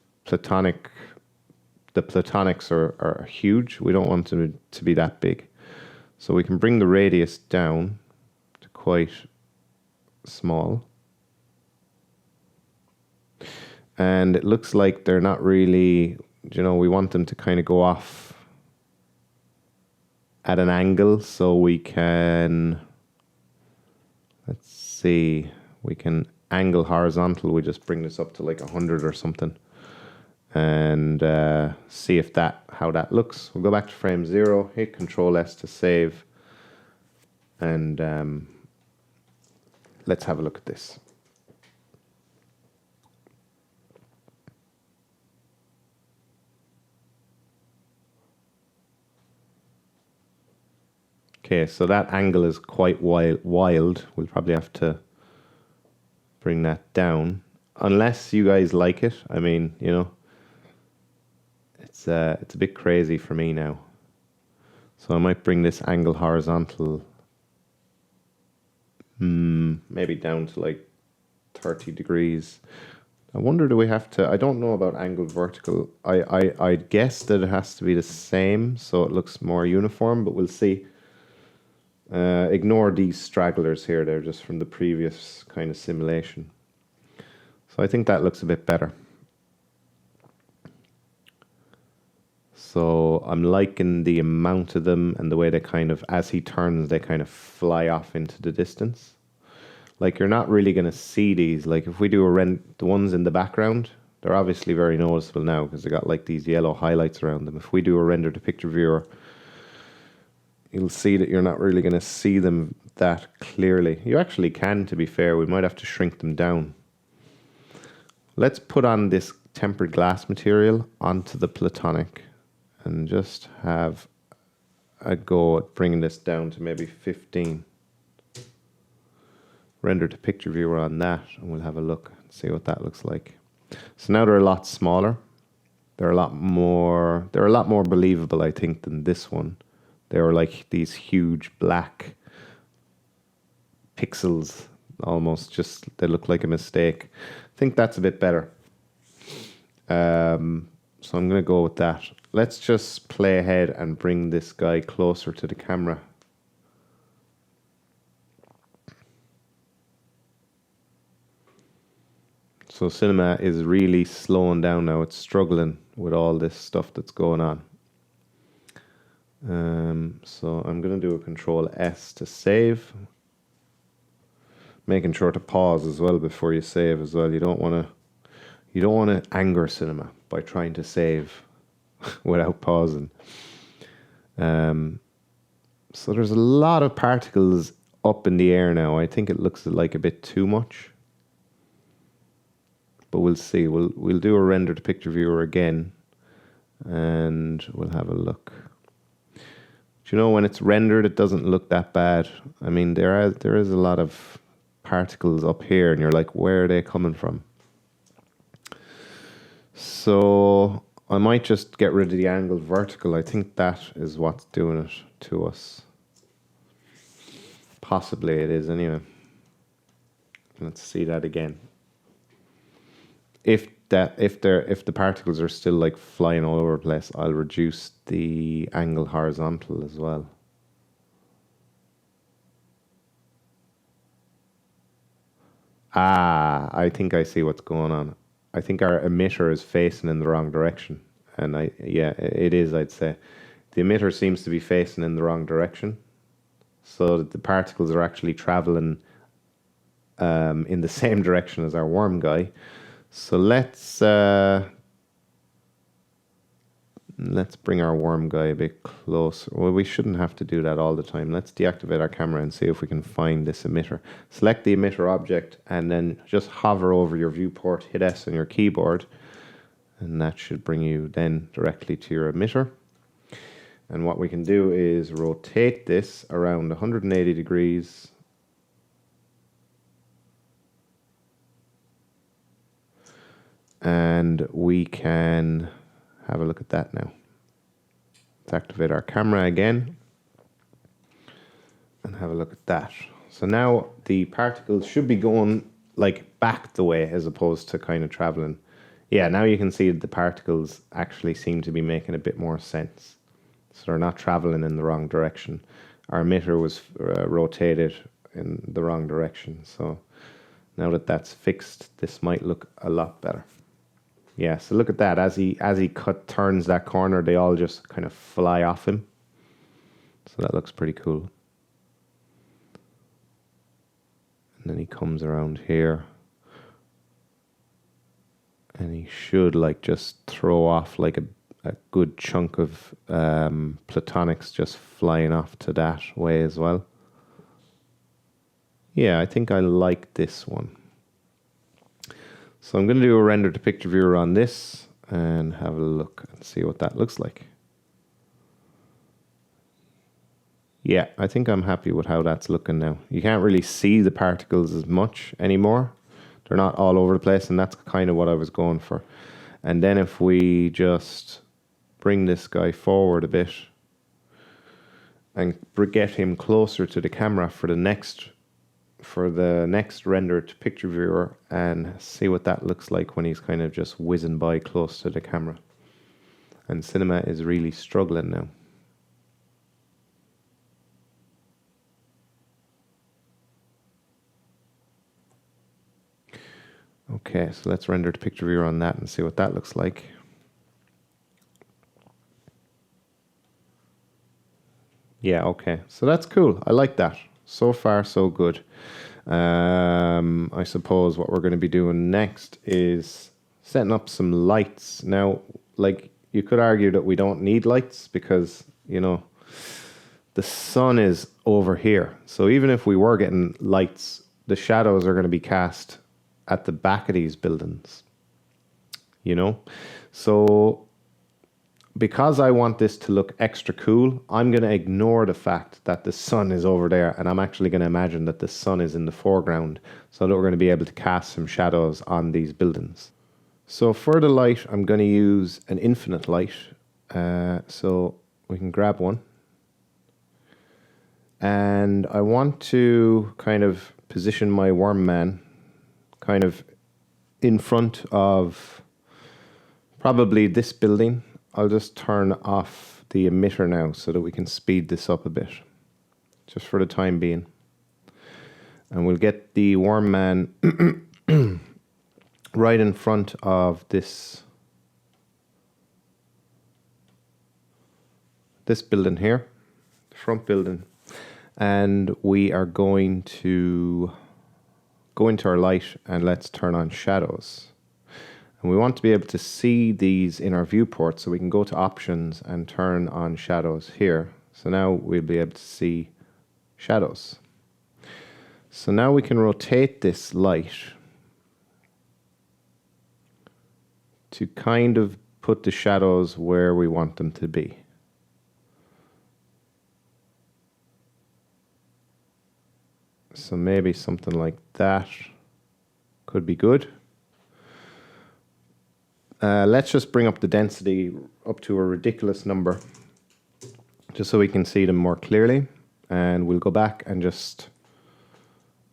platonics are huge. We don't want them to be that big. So we can bring the radius down to quite small. And it looks like they're not really, we want them to kind of go off at an angle, so we can, let's see, we can angle horizontal. We just bring this up to like 100 or something and see how that looks. We'll go back to frame 0, hit Control S to save, and let's have a look at this. Okay, so that angle is quite wild. We'll probably have to bring that down, unless you guys like it. I mean, it's a bit crazy for me now. So I might bring this angle horizontal, maybe down to like 30 degrees. I wonder, do we have to? I don't know about angle vertical. I'd guess that it has to be the same, so it looks more uniform, but we'll see. Ignore these stragglers here, they're just from the previous kind of simulation. So I think that looks a bit better. So I'm liking the amount of them and the way they kind of, as he turns, they kind of fly off into the distance. Like, you're not really going to see these. Like, if we do the ones in the background, they're obviously very noticeable now because they got like these yellow highlights around them. If we do a render to picture viewer, you'll see that you're not really going to see them that clearly. You actually can, to be fair. We might have to shrink them down. Let's put on this tempered glass material onto the platonic and just have a go at bringing this down to maybe 15. Render to picture viewer on that, and we'll have a look and see what that looks like. So now they're a lot smaller. They're a lot more believable, I think, than this one. They were like these huge black pixels, almost just, they look like a mistake. I think that's a bit better. So I'm going to go with that. Let's just play ahead and bring this guy closer to the camera. So cinema is really slowing down now. It's struggling with all this stuff that's going on. So I'm going to do a Control S to save. Making sure to pause as well before you save as well. You don't want to anger cinema by trying to save without pausing. So there's a lot of particles up in the air now. I think it looks like a bit too much. But we'll see. We'll do a render to picture viewer again, and we'll have a look. Do you know, when it's rendered, it doesn't look that bad. I mean, there is a lot of particles up here, and you're like, where are they coming from? So I might just get rid of the angle vertical. I think that is what's doing it to us. Possibly it is anyway. Let's see that again. If the particles are still like flying all over the place, I'll reduce the angle horizontal as well. I think I see what's going on. I think our emitter is facing in the wrong direction. And it is, I'd say. The emitter seems to be facing in the wrong direction. So that the particles are actually traveling in the same direction as our worm guy. So let's bring our worm guy a bit closer. Well, we shouldn't have to do that all the time. Let's deactivate our camera and see if we can find this emitter. Select the emitter object and then just hover over your viewport, hit S on your keyboard, and that should bring you then directly to your emitter. And what we can do is rotate this around 180 degrees. And we can have a look at that now. Let's activate our camera again and have a look at that. So now the particles should be going like back the way as opposed to kind of traveling. Yeah, now you can see the particles actually seem to be making a bit more sense. So they're not traveling in the wrong direction. Our emitter was rotated in the wrong direction. So now that that's fixed, this might look a lot better. Yeah, so look at that. As he turns that corner, they all just kind of fly off him. So that looks pretty cool. And then he comes around here. And he should like just throw off like a good chunk of platonics just flying off to that way as well. Yeah, I think I like this one. So I'm going to do a render to picture viewer on this and have a look and see what that looks like. Yeah, I think I'm happy with how that's looking now. You can't really see the particles as much anymore. They're not all over the place, and that's kind of what I was going for. And then if we just bring this guy forward a bit and get him closer to the camera for the next render to picture viewer and see what that looks like when he's kind of just whizzing by close to the camera. And cinema is really struggling now. Okay, so let's render to picture viewer on that and see what that looks like. Yeah, okay, so that's cool. I like that. So far, so good. I suppose what we're going to be doing next is setting up some lights. Now, like, you could argue that we don't need lights because, you know, the sun is over here. So even if we were getting lights, the shadows are going to be cast at the back of these buildings. you know? So because I want this to look extra cool, I'm going to ignore the fact that the sun is over there, and I'm actually going to imagine that the sun is in the foreground so that we're going to be able to cast some shadows on these buildings. So for the light, I'm going to use an infinite light. So we can grab one. And I want to kind of position my worm man kind of in front of probably this building. I'll just turn off the emitter now so that we can speed this up a bit, just for the time being. And we'll get the worm man right in front of this building here, the front building. And we are going to go into our light and let's turn on shadows. And we want to be able to see these in our viewport, so we can go to options and turn on shadows here. So now we'll be able to see shadows. So now we can rotate this light to kind of put the shadows where we want them to be. So maybe something like that could be good. Let's just bring up the density up to a ridiculous number, just so we can see them more clearly. And we'll go back and just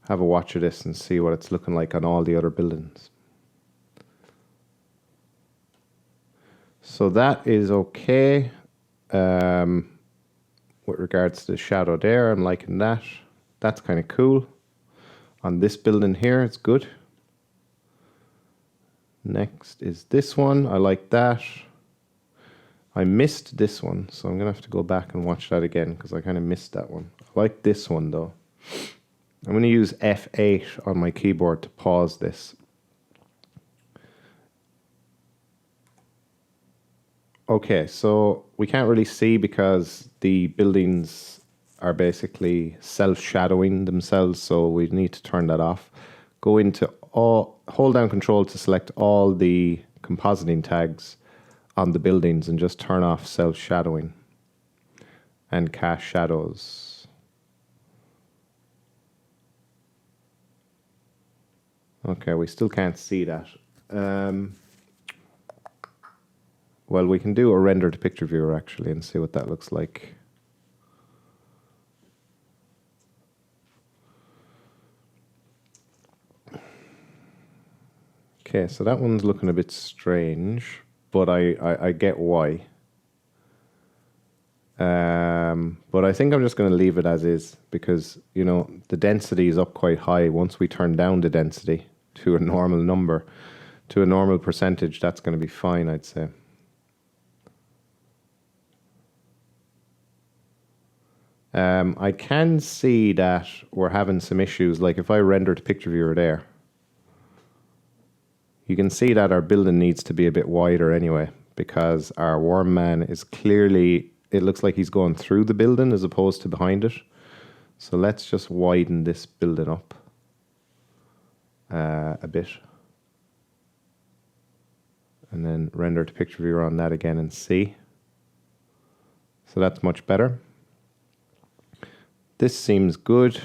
have a watch of this and see what it's looking like on all the other buildings. So that is okay. With regards to the shadow there, I'm liking that. That's kind of cool. On this building here, it's good. Next is this one. I like that. I missed this one, so I'm going to have to go back and watch that again because I kind of missed that one. I like this one though. I'm going to use F8 on my keyboard to pause this. Okay, so we can't really see because the buildings are basically self-shadowing themselves, so we need to turn that off. Go into hold down Control to select all the compositing tags on the buildings and just turn off self-shadowing and cast shadows. Okay, we still can't see that. Well, we can do a render to picture viewer actually and see what that looks like. Okay, so that one's looking a bit strange, but I get why. But I think I'm just going to leave it as is because, you know, the density is up quite high. Once we turn down the density to a normal number, to a normal percentage, that's going to be fine, I'd say. I can see that we're having some issues. Like if I render to picture viewer there, you can see that our building needs to be a bit wider anyway, because our worm man is clearly, it looks like he's going through the building as opposed to behind it. So let's just widen this building up a bit. And then render to picture viewer on that again and see. So that's much better. This seems good.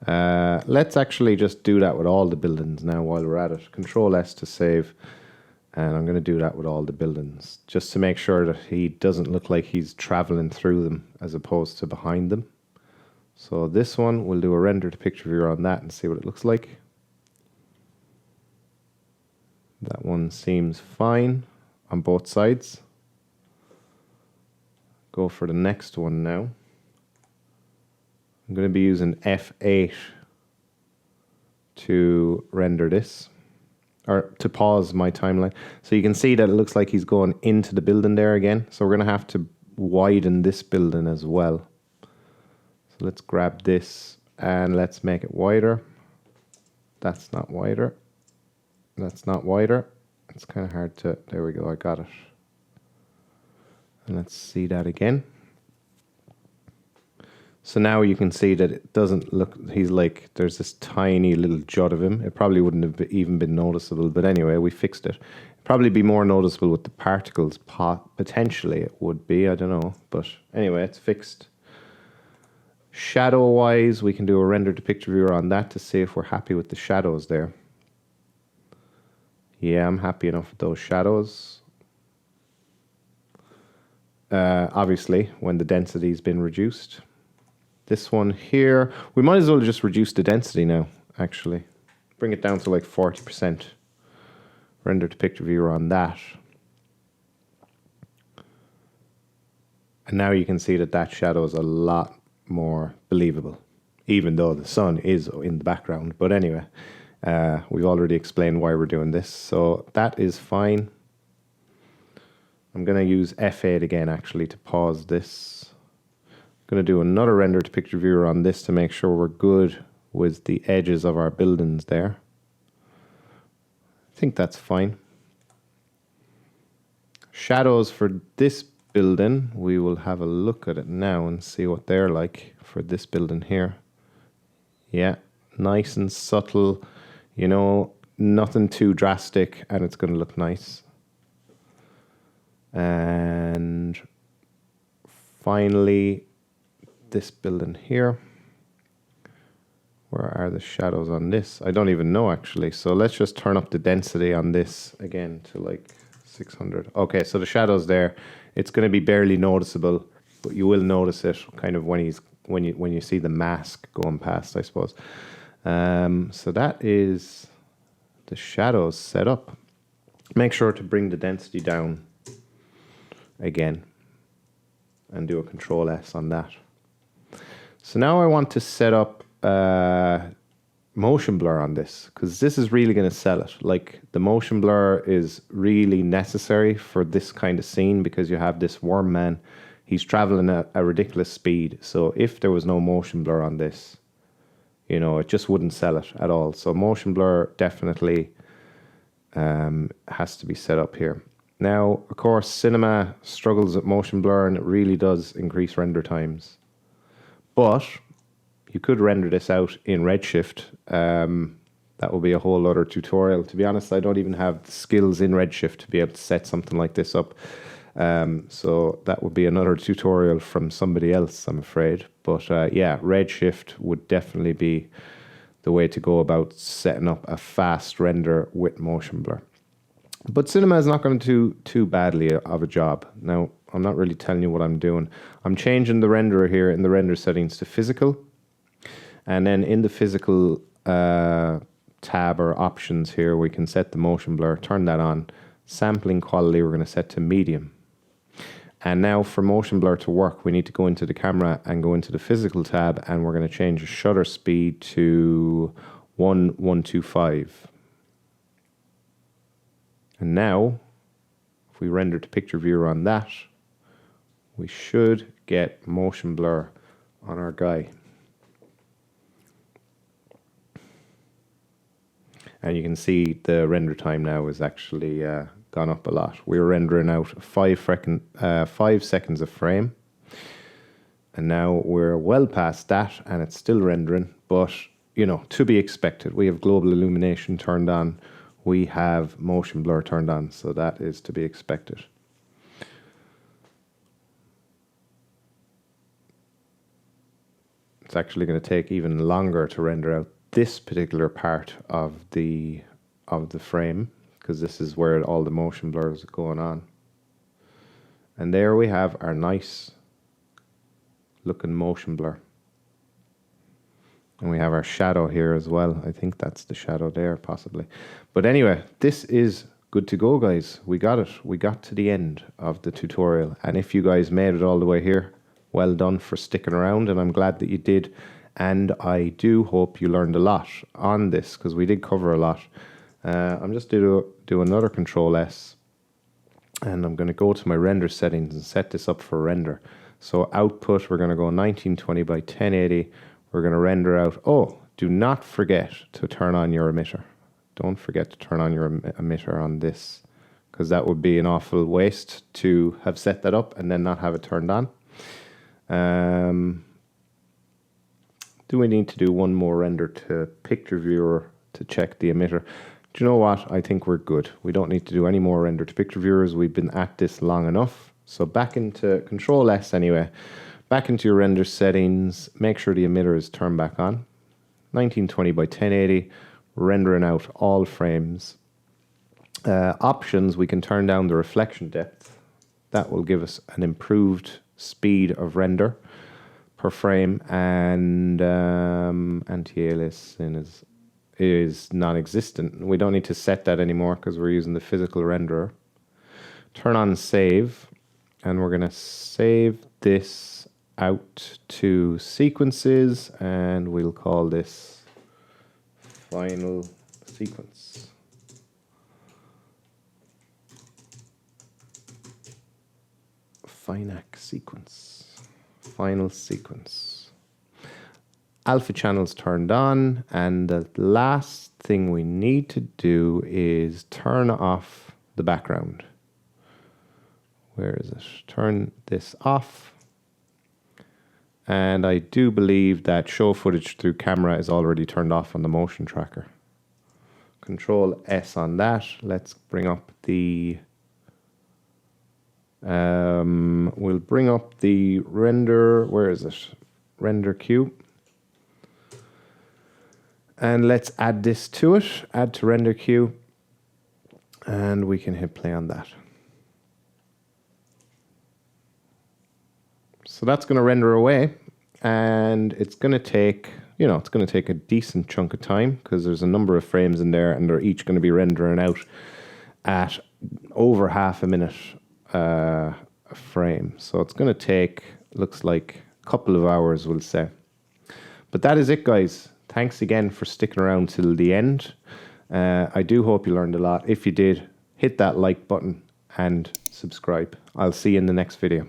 Let's actually just do that with all the buildings now while we're at it. Control S to save. And I'm going to do that with all the buildings, just to make sure that he doesn't look like he's traveling through them as opposed to behind them. So this one, we'll do a render to picture viewer on that and see what it looks like. That one seems fine on both sides. Go for the next one now. I'm going to be using F8 to render this, or to pause my timeline. So you can see that it looks like he's going into the building there again. So we're going to have to widen this building as well. So let's grab this and let's make it wider. That's not wider. That's not wider. It's kind of hard to, there we go, I got it. And let's see that again. So now you can see that it doesn't look, he's like, there's this tiny little jut of him. It probably wouldn't have even been noticeable, but anyway, we fixed it. It'd probably be more noticeable with the particles, potentially it would be, I don't know. But anyway, it's fixed. Shadow-wise, we can do a render to picture viewer on that to see if we're happy with the shadows there. Yeah, I'm happy enough with those shadows. Obviously, when the density's been reduced. This one here, we might as well just reduce the density now, actually. Bring it down to like 40%. Render to picture viewer on that. And now you can see that that shadow is a lot more believable, even though the sun is in the background. But anyway, we've already explained why we're doing this. So that is fine. I'm going to use F8 again, actually, to pause this. Going to do another render to picture viewer on this to make sure we're good with the edges of our buildings there. I think that's fine. Shadows for this building, we will have a look at it now and see what they're like for this building here. Yeah, nice and subtle, you know, nothing too drastic, and it's going to look nice. And finally, this building here. Where are the shadows on this? I don't even know, actually. So let's just turn up the density on this again to like 600. Okay, so the shadows there, it's going to be barely noticeable, but you will notice it kind of when you see the mask going past, I suppose. So that is the shadows set up. Make sure to bring the density down again and do a Control S on that. So now I want to set up motion blur on this, because this is really going to sell it. Like, the motion blur is really necessary for this kind of scene, because you have this worm man. He's traveling at a ridiculous speed. So if there was no motion blur on this, you know, it just wouldn't sell it at all. So motion blur definitely has to be set up here. Now, of course, cinema struggles with motion blur, and it really does increase render times. But you could render this out in Redshift. That will be a whole other tutorial. To be honest, I don't even have the skills in Redshift to be able to set something like this up. So that would be another tutorial from somebody else, I'm afraid. But yeah, Redshift would definitely be the way to go about setting up a fast render with motion blur. But cinema is not going to do too badly of a job. Now, I'm not really telling you what I'm doing. I'm changing the renderer here in the render settings to physical. And then in the physical tab or options here, we can set the motion blur, turn that on. Sampling quality, we're going to set to medium. And now for motion blur to work, we need to go into the camera and go into the physical tab, and we're going to change the shutter speed to 1125. And now, if we render to picture viewer on that, we should get motion blur on our guy. And you can see the render time now is actually gone up a lot. We're rendering out 5 seconds of frame. And now we're well past that, and it's still rendering. But, you know, to be expected. We have global illumination turned on. We have motion blur turned on. So that is to be expected. It's actually going to take even longer to render out this particular part of the frame, because this is where all the motion blurs are going on. And there we have our nice looking motion blur. And we have our shadow here as well. I think that's the shadow there, possibly. But anyway, this is good to go, guys. We got it. We got to the end of the tutorial. And if you guys made it all the way here, well done for sticking around, and I'm glad that you did. And I do hope you learned a lot on this, because we did cover a lot. I'm just do another Control S, and I'm going to go to my render settings and set this up for render. So output, we're going to go 1920 by 1080. We're going to render out. Oh, do not forget to turn on your emitter. Don't forget to turn on your emitter on this, because that would be an awful waste to have set that up and then not have it turned on. Do we need to do one more render to picture viewer to check the emitter? Do you know what? I think we're good. We don't need to do any more render to picture viewers. We've been at this long enough. So back into Control S anyway. Back into your render settings. Make sure the emitter is turned back on. 1920 by 1080. Rendering out all frames. Options, we can turn down the reflection depth. That will give us an improved speed of render per frame, and anti-aliasing is non-existent. We don't need to set that anymore because we're using the physical renderer. Turn on save, and we're going to save this out to sequences, and we'll call this final sequence. Finac sequence. Final sequence. Alpha channels turned on, and the last thing we need to do is turn off the background. Where is it? Turn this off. And I do believe that show footage through camera is already turned off on the motion tracker. Control S on that. Let's bring up the we'll bring up the render, where is it? Render queue. And let's add this to it, add to render queue. And we can hit play on that. So that's going to render away, and it's going to take, it's going to take a decent chunk of time because there's a number of frames in there, and they're each going to be rendering out at over half a minute a frame. So it's going to take, looks like a couple of hours, we'll say. But that is it, guys. Thanks again for sticking around till the end. I do hope you learned a lot. If you did, hit that like button and subscribe. I'll see you in the next video.